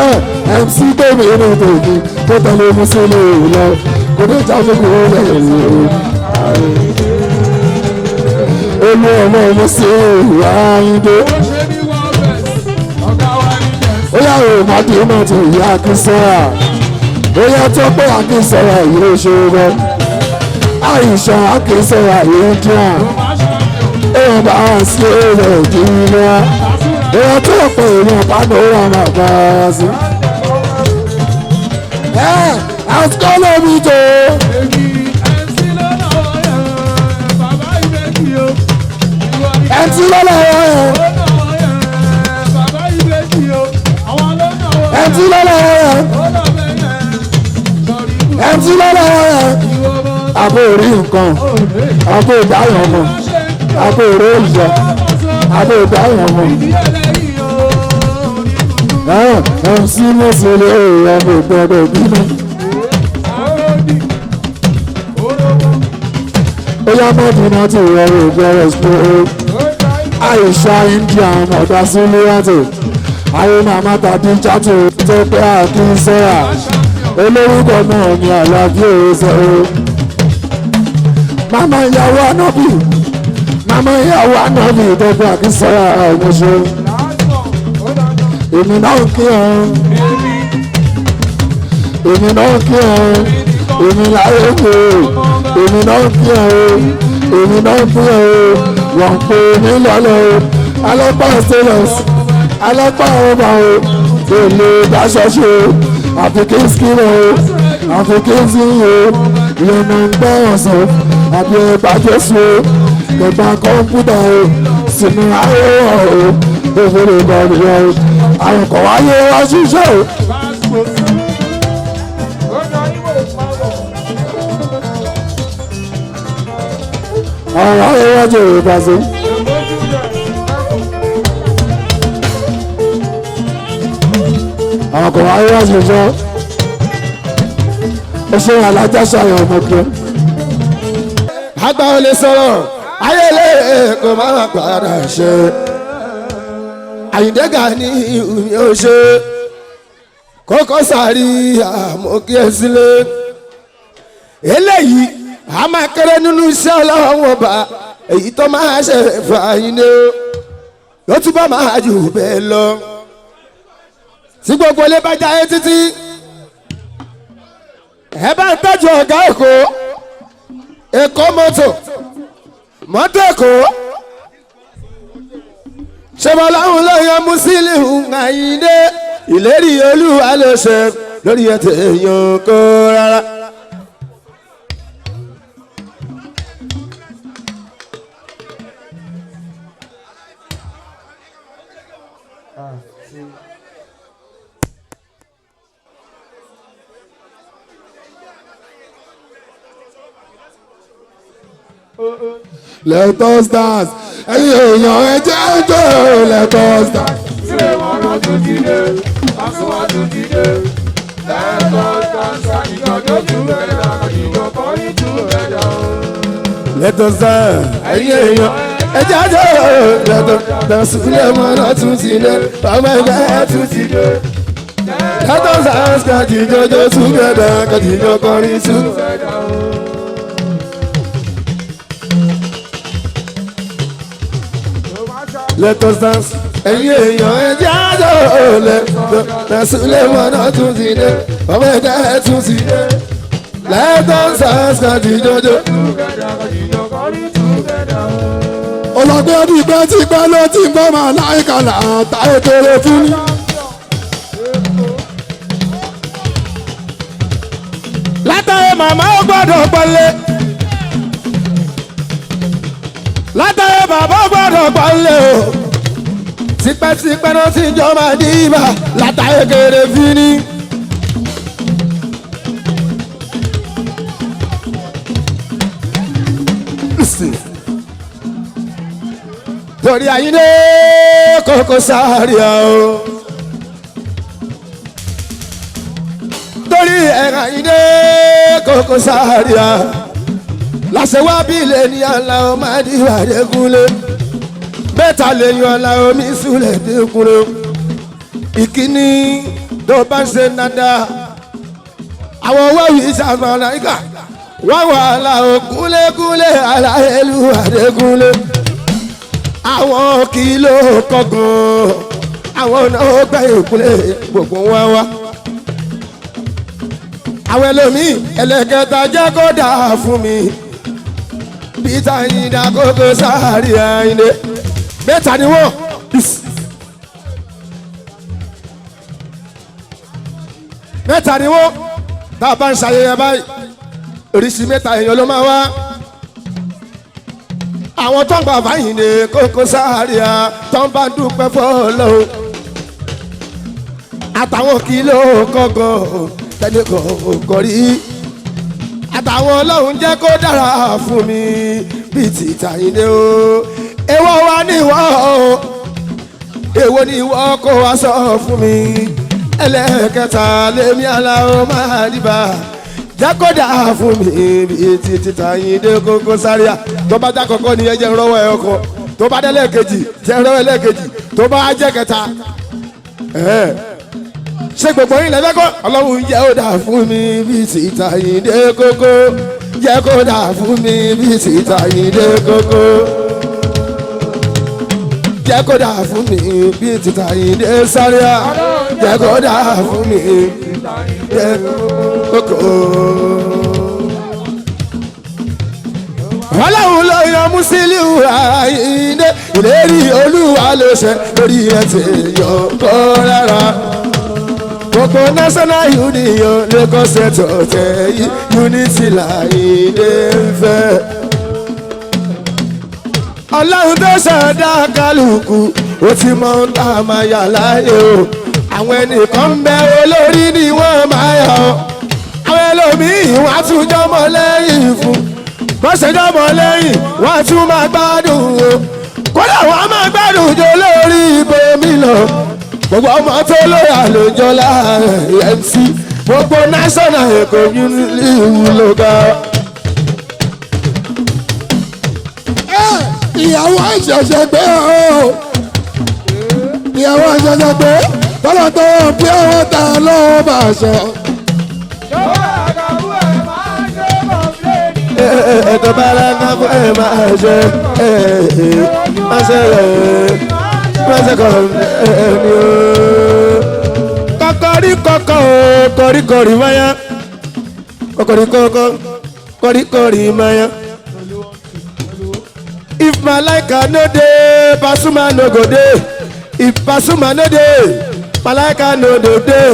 MC tèmi inú tèmi tó tẹ̀lé mú sílé lọ kò ní jáde kò lẹ́yìn o. Olú ọmọ mú sí Àyìndé. Ó yà wò mọ́tò náà tó yá Akínsọ́yà. Ó yà tó pé Akínsọ́yà yìí ṣe rọ. Àyíṣà Akínsọ́yà yìí díà. Èèyàn bá wà sí èrè ìdílé. Ó yà tó pé èèyàn bá ní ó wà máa bá a sí. Àsìkò mi tó. MC lọ́lọ́ yẹn. MC lọ́lọ́ yẹn. MC lọ́lọ́ yẹn. Àbò orí nǹkan, àbò ìdáyọ̀ mọ̀, àbò òró ìyọ̀, àbò ìdáyọ̀ mọ̀. MC mọ̀sílẹ̀ ọmọ ìgbọ́dọ̀ bínú. Ó yá Mọ́dínà tí ìrọ̀rùn ìgbọ́rọ̀ ṣe Àyíṣà India ọ̀dà sílíwájú. Ayé màmá tàbí játò tó pé Akínsọ́yà. Olórúkọ náà ni Àlàbí òwòsàn o. Màmá ìyàwó Ànábì. Màmá ìyàwó Ànábì tó pé Akínsọ́yà ọmọṣẹ́. Èmi náà kí ọ. Èmi náà kí ọ. èmi láyé mi o èmi náà ń fi hàn o èmi náà ń fi hàn o wọ́n ń pè mí lọ́lọ́ o alọ́pàá stainless alọ́pàá ọba o èlé dáṣọ́ṣe o àfi kí n skin o àfi kí n sin o ìyẹn ń gbọ́ ọ̀sán àbí ẹgbà jésù o ẹgbà kọ́ńpútà o sínú ayé ọ̀ o òfin ìgbà nìyẹn o àrùkọ̀ wáyé wá ṣiṣẹ́ o. àwọn ayé wájú ìrìbà sí. àwọn kan wáyé wá ṣiṣẹ́ ó ṣe alájà ṣàyàn ọmọkùnrin. àgbà ò lè sọ̀rọ̀ ayé lè kó má má padà ṣe Àyìndé Gani ìhùmí ó ṣe Koko Zaria àmọ́kí ẹ̀ sílé eléyìí a máa kéré nínú iṣẹ́ ọlọ́run ọba èyí tó máa ṣe fàyínlé yóò túbọ̀ máa jù bẹ́ẹ̀ lọ tí gbogbo ilé bá jáyé títí ẹ bá ń tọ́jú ọ̀gá Èkó mọ́tò Èkó ṣẹ́bọ̀ láwọn lọ́yọ̀ Musiliu Àyìndé ìlérí Olúwa ló ṣe lórí ẹ̀tẹ̀ èèyàn kó rárá. Let us dance. Ẹyin èèyàn ẹ jẹ́ ọjọ́ let us dance. Ṣé wọ́n rán tó ti dé? Àṣùwọ̀n tó ti dé. Let us dance. Àdìgbàjọ́ tún bẹ̀rẹ̀ àdìgbò kọ́rí tún bẹ̀rẹ̀. Let us dance. Ẹyin èèyàn ẹ jẹ́ ọjọ́ let us dance. Ilé mọ́nà tún ti dé. Ọmọ ẹgbẹ́ tún ti dé. Let us dance. Kàdìjọ́jọ́ tún bẹ̀rẹ̀ kàdìjọ́ kọ́rí tún bẹ̀rẹ̀. Let us dance. Ẹyin èèyàn ẹ jẹ́ àjọ lẹ́sùlẹ̀ mọ́nà tún ti dé ọmọ ẹgbẹ́ tún ti dé. Let us dance kàdìjọ́jọ́. Olùgbé ọdún ìgbẹ́ tí gbẹ́ ló ti ń gbọ́ màá láìka làtà ètòrè fún mi. Látàrí màmá ó gbọ́dọ̀ pọ́nlé. Látàrí bàbá ó gbọ́dọ̀ pọ́nlé o. Tipẹ́tipẹ́ náà ti jọba dìbà látàrí kéré fínní. Torí Àyìndé Koko Zaria o. Torí ẹ̀ka Àyìndé Koko Zaria. Láṣẹ wá bí ilé ní àlà ọmọ àdìwà dẹ́kunlé. Mẹ́ta lè yan àlà omi súlẹ̀ dẹ́kunlé. Ìkíní tó bá ṣe nàdá. Àwọn owó yìí ṣàmà láìka. Wọ́n wà àlà òkúlékúlé àlà ẹlú àdẹ́kunlé. Àwọn kìló kọ̀gàn. Àwọn náà gbẹ́ ìkúlé gbogbo wọn wá. Àwọn ẹlòmíì ẹlẹ́kẹta jẹ́ kó dáa fún mi. Bíta Àyìndé Koko Zaria Àyìndé. Mẹ́ta ni wọ́n. Mẹ́ta ni wọ́n. Tá a bá ń ṣayẹyẹ báyìí, oríṣi mẹ́ta èèyàn ló máa wá. Àwọn tó ń gbà Àyìndé Koko Zaria tó ń bá dúpẹ́ fọ́lọ́run. Àtàwọn kìló kọ̀ọ̀kan tẹ́lẹ̀ kọ̀ọ̀kan rí. Àtàwọn ọlọ́run jẹ́ kó dára fún mi bíi ti Àyìndé o. Èwo wa ni ìwọ o, èwo ni ìwọ kó wá sọ fún mi. Ẹlẹ́kẹta lèmi aláwọ̀ máa dìbà jẹ́ kó dára fún mi bíi ti Àyìndé Koko Zaria. Tó bá jákọ̀ọ́kọ́ ni ẹ jẹ́ rọ́wọ́ ẹ ọkọ̀, tó bá dé lẹ́ẹ̀kejì jẹ́ rọ́wọ́ ẹ lẹ́ẹ̀kejì, tó bá jẹ́ kẹta ṣé gbogbo yín lẹ́fẹ́kọ́ ọlọ́run jẹ́ ó dà fún mi bí ti Àyìndé Koko jẹ́ kó dà fún mi bí ti Àyìndé Koko jẹ́ kó dà fún mi bí ti Àyìndé Zaria jẹ́ kó dà fún mi Koko. ọlọ́run ló yan Musiliu Àyìndé ìlérí olúwa ló ṣe lórí ẹ̀tẹ̀ yọ̀ọ̀kọ́ rárá. Gbogbo National Union Lagos State ọ̀tẹ̀ yìí Unity l'Àyìndé ń fẹ́. Ọlọ́run tó ṣẹ̀dá kálukú ó ti mọ ohun tá a máa yà láyé o. Àwọn ẹnìkan ń bẹ olórí ni wọ́n máa yà ọ́. Àwọn ẹlòmíì wọ́n á tún jọmọ lẹ́yìn fún. Wọ́n ṣe jọmọ lẹ́yìn wọ́n á tún máa gbádùn o. Kódà wọ́n á máa gbádùn jọ lórí ibòmí lọ. Gbogbo ọmọ tó lóyà ló jọ láàrin MC. Gbogbo National Èkó ìwúlò ga. Ìyàwó àṣẹ̀ṣẹ̀ gbé o. Ìyàwó àṣẹ̀ṣẹ̀ gbé. Tọ́lọ̀ tó bí owó ta lọ́wọ́ bá aṣọ. Ètò bára ká fún ẹ̀ máa ṣe máa ṣe rẹ̀ máa ṣe kọ̀ ẹni o. Kọ́kọ́rí kọ́kọ́ o kọ́ríkọ́rí máyá. Kọ́kọ́rí kọ́kọ́ kọ́ríkọ́rí máyá. If Malaika no dey, Pasuma no go dey. If Pasuma no dey, Malaika no go dey.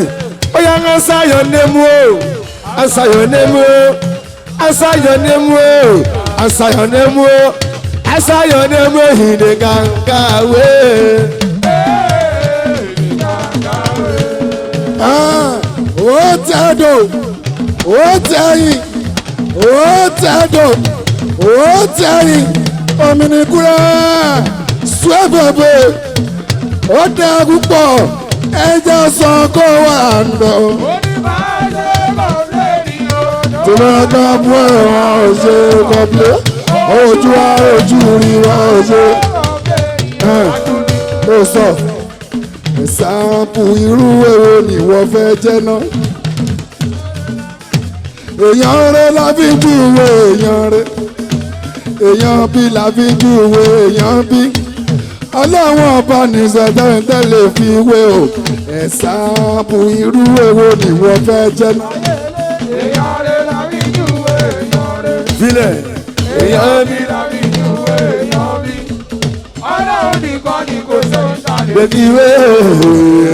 Oya answer your name o, answer your name o, answer your name o, answer your name o, answer your name o. He dey ganga way. O tẹ́dọ̀, o tẹ́yìn, o tẹ́dọ̀, o tẹ́yìn. Òmìnira sùẹ́bẹ̀bẹ̀ ó dá púpọ̀ ẹjọ́ sọ kó wà nọ. Tí wọ́n gbọ́ bú ẹ̀wọ̀n ọ̀ṣẹ́ kọ́pẹ́ ojú wa ojú rí wa ọ̀ṣẹ́. Ó sọ ẹ̀sàpù irú èrò ni wọ́n fẹ́ jẹ́ náà. Èèyàn rẹ̀ la fi ń júwe èèyàn rẹ̀. Èèyàn bí la fi júwe èèyàn bí ọlọ́wọ́n ọba nìṣẹ́tẹ́rẹ́tẹ́ lè fi wé o ẹ̀sàbù irú èwo ni wọ́n fẹ́ jẹ́ náà. èèyàn rẹ̀ la fi júwe èèyàn rẹ̀. Filẹ̀ èèyàn bí la fi júwe èèyàn bí ọlọ́run nìkan ni kò sóhun ṣàlẹ̀. bẹ́ẹ̀ni wé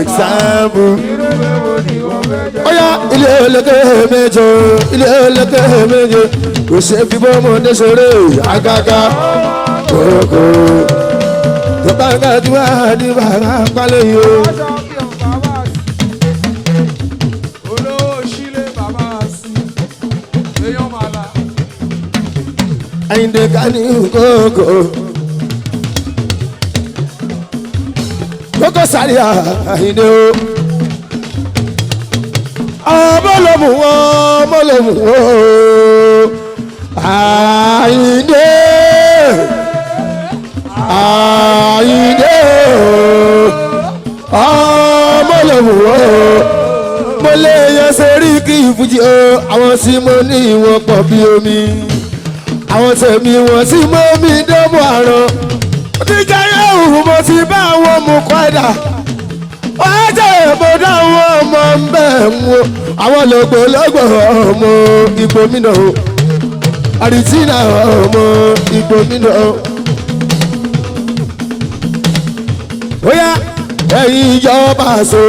ẹ̀sàbù. irú èwo ni wọ́n fẹ́ jẹ́. Ó yá ilé olókè méje ilé olókè méje kò ṣe fi bọ́mọdé ṣeré àgàgà kòkó tó bá ń gbàdúrà ní bàrà pálẹ̀ yìí o. olówó sílé bàbá sí èèyàn màlá. Àyìndé Kani kòkó kókó sáré Àyìndé o. Mọ́lọ́mù wọn mọ́lọ́mù wọn Àyìndé Àyìndé mọ́lọ́mù wọn mo lè yan sórí kí ìfújì o. Àwọn tí mo ní ìwọ̀n pọ̀ bí omi àwọn tẹ̀mí wọn tí mo mi dánmọ̀ àrùn oníjà yóò mo ti bá àwọn mú kọ́ ẹ̀dá wọ́n jẹ́ ìbòdà àwọn ọmọ ń bẹ̀ ń wo àwọn lọ́gbọ̀lọ́gbọ̀ ọmọ ìgbòmínà o àrìtínà ọmọ ìgbòmínà o. Ó yá ẹ̀yin ìjọba so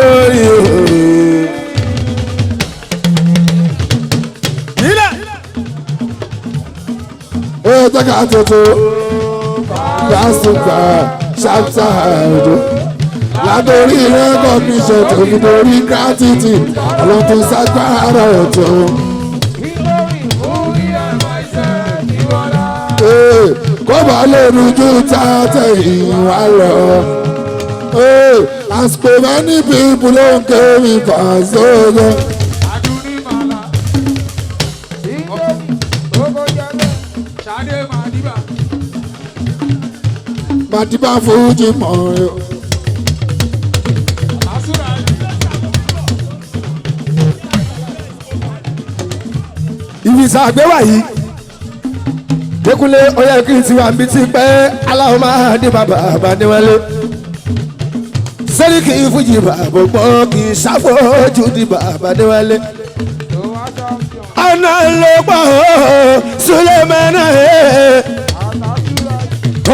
orí o. Ó jẹ́ ká tuntun lásìkò ṣáàtà ọdún látòrí recognition tó fi torí gratitude ọlọ́tún ságbára ọ̀tún. Kó bá lè rújú tààtẹ̀ ìwà lọ. Àsìkò many people ló ń ké mi fàṣọyọ. Màdìbà fújì mọ̀ ọ́. Ibi ìsàgbéwà yìí Dékúnlé oyè kí n ti wà níbi tí pẹ́ aláwọ̀ máa dé bàbá àbáníwálé. Sẹ́ríkì fújì bàbá gbọ́ kì í ṣàfojú di bàbá níwálé. ọ̀nà ló pọ̀ Sulemana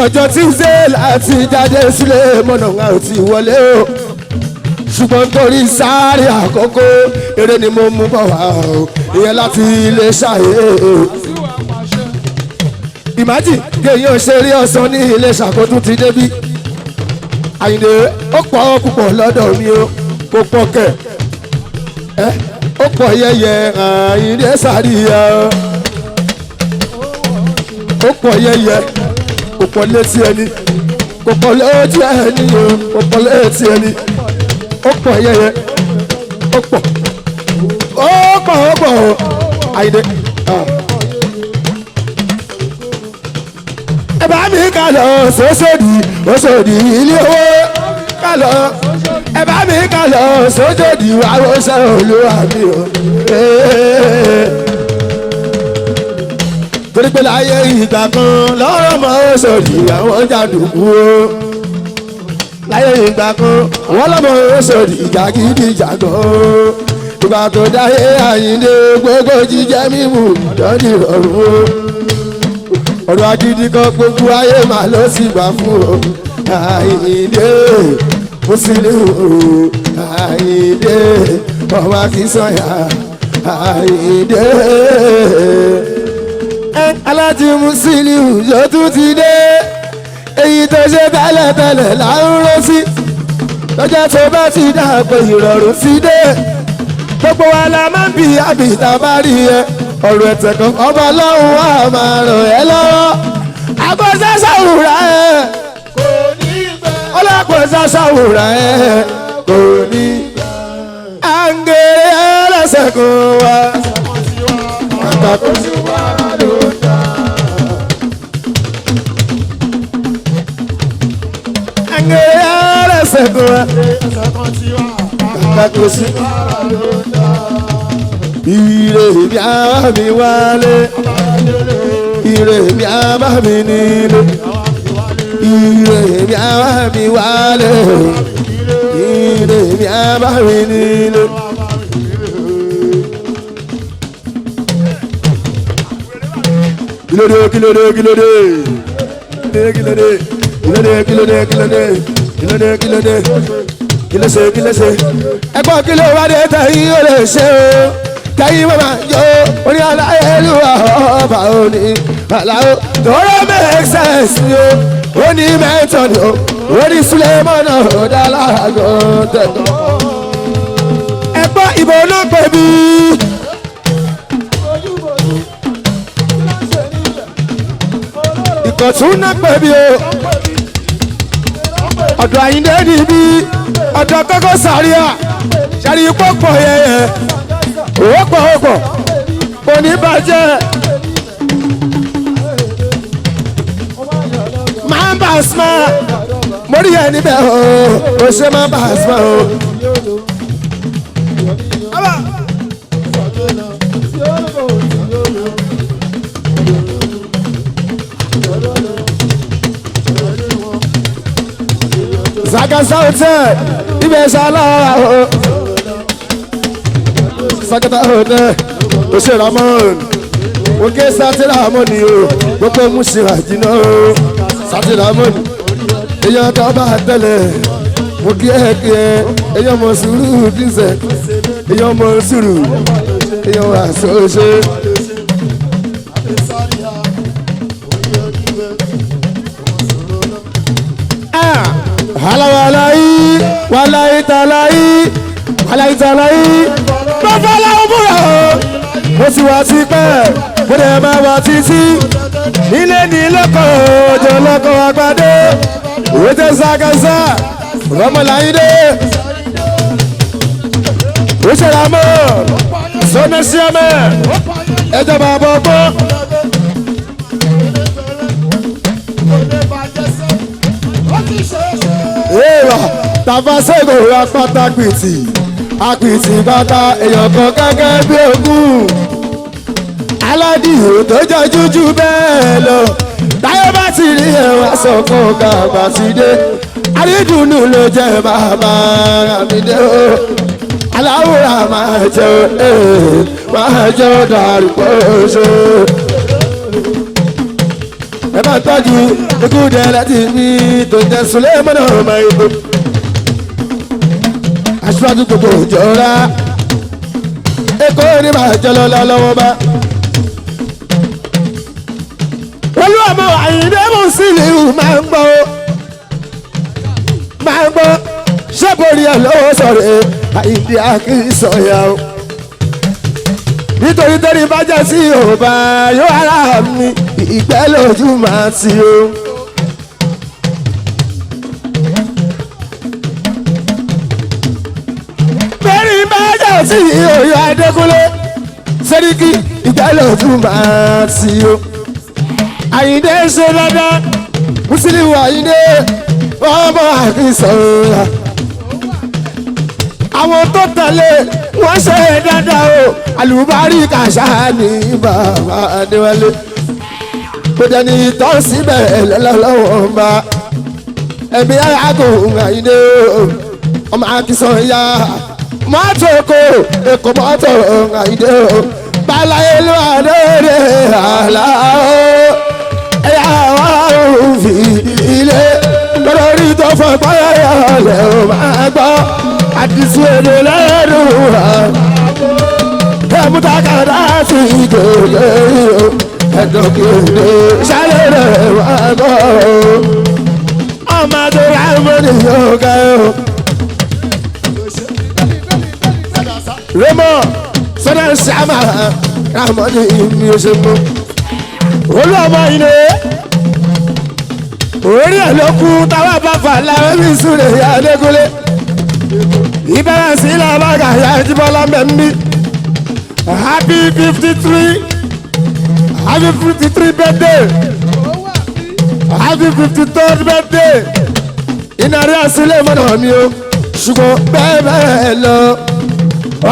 ọjọ́ tí ń ṣe láti jáde Sulemana ò ti wọlé o ṣùgbọ́n torí sáré àkókò eré ni mo mú bọ̀ wá o ìyẹn láti ilé ṣàyè ìmájì kéèyàn ṣe rí ọ̀sán ní ilé ṣàkóso ti débí Àyìndé ó pọ̀ púpọ̀ lọ́dọ̀ mi o kò pọ̀ kẹ̀ ẹ́ ó pọ̀ yẹyẹ Àyìndé Sàríyà ó pọ̀ yẹyẹ kò pọ̀ létí ẹni kò pọ̀ létí ẹni o kò pọ̀ létí ẹni ó pọ̀ yẹyẹ ó pọ̀ Àyìndé. ẹ bá mi ká lọ sósòdì ilé owó ká lọ ẹ bá mi ká lọ sósòdì wà wọ́sẹ̀ olúwa mi o. torí pé láyé ìgbà kan lọ́rọ̀ mọ́ sòdì àwọn jàǹdùkú o láyé ìgbà kan wọ́n lọ́mọ sòdì jàgídíjàgan o ìgbà tó dáyé Àyìndé gbogbo jíjẹ mímu lọ́dí rọrùn o ọ̀rọ̀ agídí kan gbogbo ayé mà ló sì gbà fún o Àyìndé Musiliu Àyìndé ọmọ Akínsànyà Àyìndé Aláàjì Musiliu yóò tún ti dé èyí tó ṣe tẹ́lẹ̀tẹ́lẹ̀ là ń rọ́ sí lọ́jọ́ tó bá ti dà pé ìrọ̀rùn sí dé gbogbo wa la máa ń bí àbìtà bá rí ẹ ọ̀rọ̀ ẹ̀tẹ̀ kan ọba ọlọ́run wa máa ràn ẹ́ lọ́wọ́ àkọsẹ́ ṣàwùrà ẹ̀ kò ní gbẹ ọlọ́kọsẹ́ ṣàwùrà ẹ̀ kò ní gbẹ àǹgẹ̀rẹ̀ ẹlẹ́sẹ̀ kan wá àtàkùn sí wàrà ló dá. àǹgẹ̀rẹ̀ ẹlẹ́sẹ̀ kan wá àtàkùn sí wàrà ló dá. Ire mi á bá mi wálé, ire mi á bá mi nílé, ire mi á bá mi wálé, ire mi á bá mi nílé. Kílódé kílódé kílódé kílódé kílódé kílódé kílódé kílódé kílódé kílódé kílódé ẹ̀gbọ́n kí ló wá dé tẹ̀yìn ó lè ṣe o kẹ́yìn mama yo oní aláyélúwà ọba òní aláwọ tọrọ make sense ni o oní mẹ́tọ̀ ni o oní Sulemana ọ̀dà aláàgọ́ tẹ̀tọ̀. ẹ̀gbọ́n ìbò ló pè mí. ìkọ̀tún náà pè mí o ọ̀dọ̀ Àyìndé níbí ọ̀dọ̀ Koko Zaria ṣàrí pọ̀pọ̀ yẹyẹ òwòpọ̀ kò ní bàjẹ́ máa ń bà sma mórí ẹ níbẹ̀ o ṣe máa ń bà sma o. Sagasa hotel ibẹ̀ ṣàlàyé o. Sagata hotel o ṣe Ramon o ké Sati Ramon o gbogbo Musira jìnnà o Sati Ramon èèyàn tó bá tẹ̀lé mo kí ẹ èèyàn mọ̀ sùúrù díṣẹ́ èèyàn mọ̀ sùúrù èèyàn wà sọ́ọ́ṣe. wàláyé tàláyé bàbá làwọn múra o mo ti wá sí pẹ́ mo dẹ̀ máa wá títí nílé ní lọ́kọ̀ òjò lọ́kọ̀ àgbàdo òwe tẹ Sagasa Ọmọláyídé òṣèlámọ́ sọ́nẹ́síọ́mẹ́ ẹjọba àbọ̀bọ̀. Tàfàṣẹ́gò apáta apìtì bàtà èèyàn kan gẹ́gẹ́ bí ogún aládìhò tó jẹ́ jújú bẹ́ẹ̀ lọ táyọ̀ bá ti rí ẹ̀wà sọ̀kan kàgbà ti dé àrídùnnú ló jẹ́ bàbá àmìdé o aláwòrán máa jẹ́ dàrúkọ ṣe. ẹ bá tọ́jú ikú dẹ láti ní tó jẹ́ Sulemana ọmọ ìbò. aṣáájú gbogbo ìjọra Èkó ní máa jẹ́ lọ́lá lọ́wọ́ bá. olú ọmọ Àyìndé Musiliu máa ń gbọ́ ṣẹ́bórí ẹ̀ lọ́wọ́ sọ̀rọ̀ Àyìndé Akínsọ̀yà o. nítorí tẹ́rí bá jẹ́ sí Yorùbá yóò ara mi ìgbẹ́ lójú máa ti o. tẹ́rí bá jẹ́ sí Ọ̀yọ́ Adékúnlé Sẹ́ríkì ìgbẹ́ lójú máa ti o. Àyìndé ṣe dandan Musiliu Àyìndé ọmọ Akínsọ̀yà. àwọn tó tẹ̀lé wọ́n ṣe dáadáa o àlùbáríkà ṣáà ní bàbá Adéwálé kò dẹ̀ ní ìtọ́ síbẹ̀ lọ́wọ́ bá ẹ̀mí àgùn Àyìndé ọmọ Akínsọ̀yà mọ́tò Èkó mọ́tò Àyìndé balaye ló àdéhùn àlá ẹ̀yà wà fi ilé lórí tó fọ́ báyà lẹ́ o máa gbọ́ àdìsú èdè lẹ́nu wa ẹ̀mútakàdá sí ìdòlè ẹ̀dọ̀kèdè sálẹ̀ rẹ̀ wá gbọ́ ọmọ tó rà mọ́ni yóò ga o. Remo sọ́dọ̀ sàmà ramọ́ni mi ò ṣe mọ́ olú ọmọ yìí ni orí ẹ̀ ló kú táwa bá fà láwọn ẹbí súnlẹ̀ ìyá Adékúnlé ìbẹ̀rẹ̀ sí ilẹ̀ ọlọ́gà ìyá Ìjíbọ́lá mẹ́mí happy 53 birthday happy 53rd birthday ìnáwó Sulemana mi o ṣùgbọ́n bẹ́ẹ̀ bẹ́ẹ̀ lọ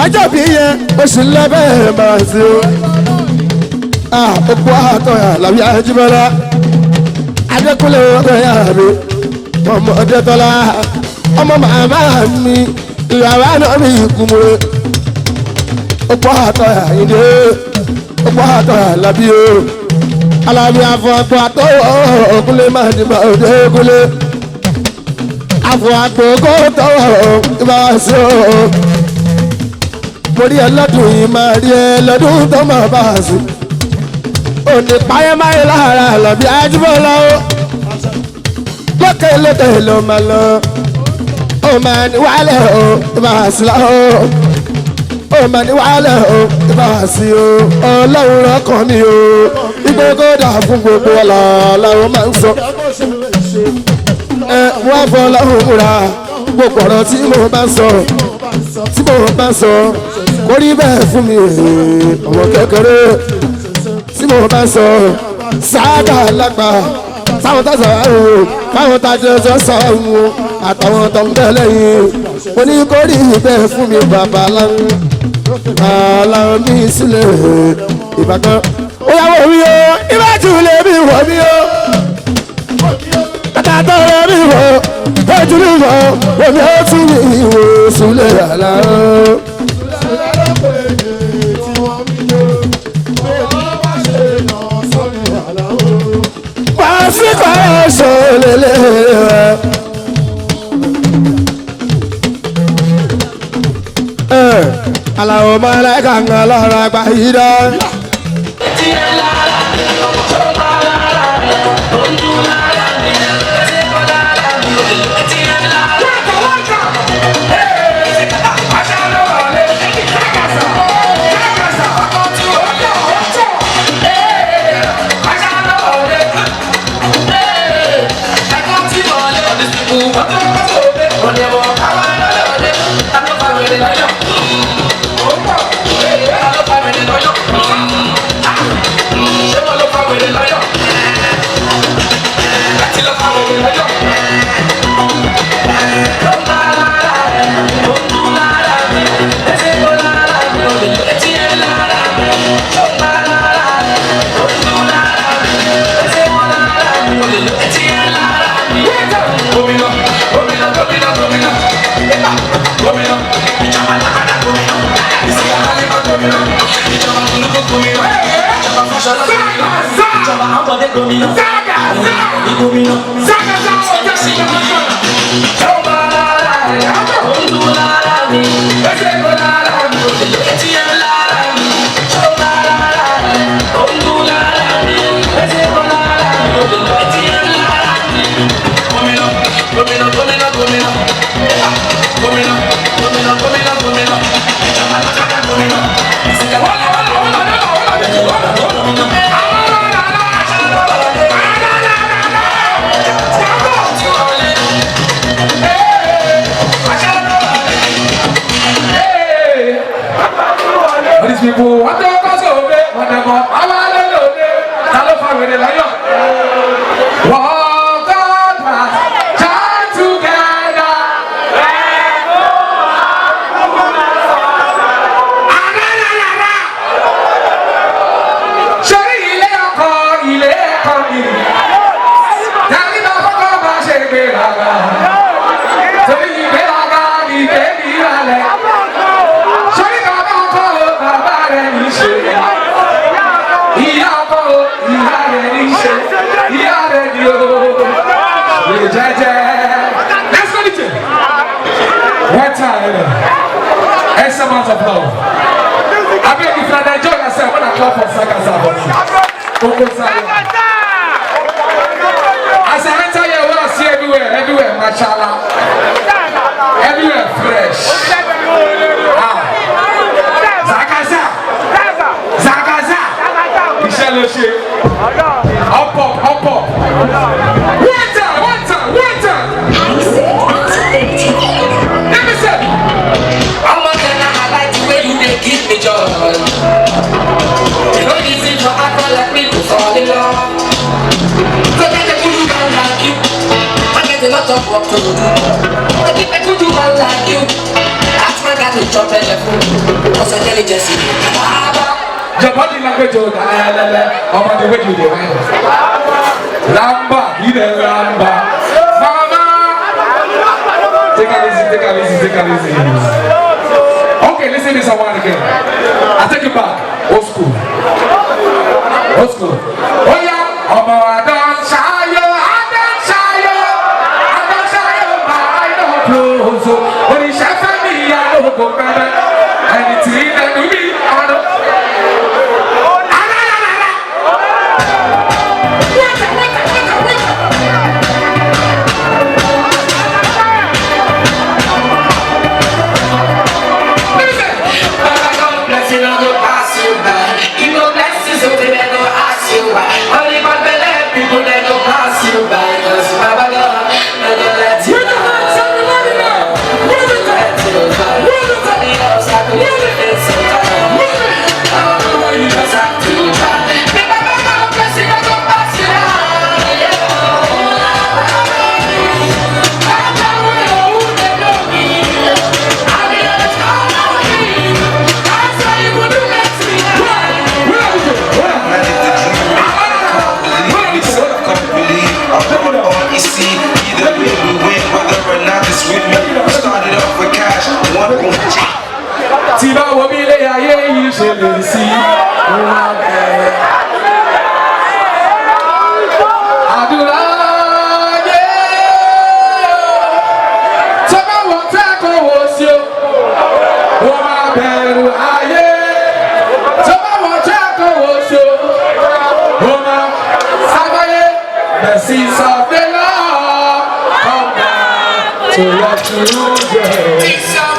ọjọ́ bí yẹn oṣù lẹ́bẹ̀ẹ́ máa sí o òkú àtọ̀yà làbí Ìjíbọ́lá Adékúnlé ọkọ̀ yà mí ọmọ Ọdẹ́tọ́lá ọmọ màmá mi ìyàwó àná mi kùmùrè òkú àtọ̀yà Àyìndé òkú àtọ̀yà làbí o alábí afọ àpò àtọwọ́ òkúlé máa ní ma Adékúnlé afọ àpò kó tọwọ́ ìbá sí o mo rí ẹ lọ́dún yìí máa rí ẹ lọ́dún tó máa bá a sí òní páyẹ́máyé lára lọ́bí Àjíbọ́lá o lókè lókè ló máa lọ ó máa ní wálẹ̀ o ìbá sí la o ó máa ní wálẹ̀ o ìbá sí o Ọlọ́run lọ́kàn mi o ìgbé kó dà fún gbogbo ọ̀la làwọn máa ń sọ wọ́n fọ́ Ọlọ́run múra gbogbo ọ̀rọ̀ tí mo bá sọ kó rí bẹ́ẹ̀ fún mi ọmọ kékeré tí mo bá sọ sáádà lágbà sáwọn tá sọ̀rọ̀ o káwọn tá jẹ́ sọ̀rọ̀ o àtàwọn tó ń bẹ̀ lẹ́yìn mo ní kó rí bẹ́ẹ̀ fún mi bàbá aláwọ̀ mi sílẹ̀ ìbàkan ó yàwó mi o ìbájú lè mi wọ̀ mi o tata tó lè mi wọ̀ ojú mi wọ̀ omi ó tún mi wò sílẹ̀ aláwọ̀. Àsìkò ẹ̀ṣọ́ lélẹ̀ rẹ̀. Aláwọ̀ máa lẹ́ka ń lọ́rọ̀ àgbà yìí dán. I'm People, what the fuck is over? What the fuck? I want to know. Tell us how we like it. Walk on past, join together. Shari ile akoni. Tali na foko ba shebe laga. Shari ile laga ni baby ale. Let's go to it. One time, X amount of love. I beg you, Father, enjoy yourself when I clap for Sakaza. As I enter here, what I see everywhere, mashallah. Everywhere fresh. Zagaza. Up. One time. Let me say. I'm not gonna highlight the way you make give me joy. You know it's easy to act like me to fall in love. So get a good man like you. I get a lot of work to do. So get a good man like you. Ask my guy to chop elephant. Cause intelligence is your body language, I'm on the way you do. Lamba, you the Lamba. Mama! Take it easy. Okay, listen to this one again. I take it back. Old school. Oh yeah, I don't shy you. I don't close. When you shut me, I don't go better. Anything that you mean, I don't. Tiba wabile ya ye yishelesi Adula ye Tiba wotako wosio Woma beru aye Tiba wotako wosio Woma sabaye The seas of the Lord come down to your children.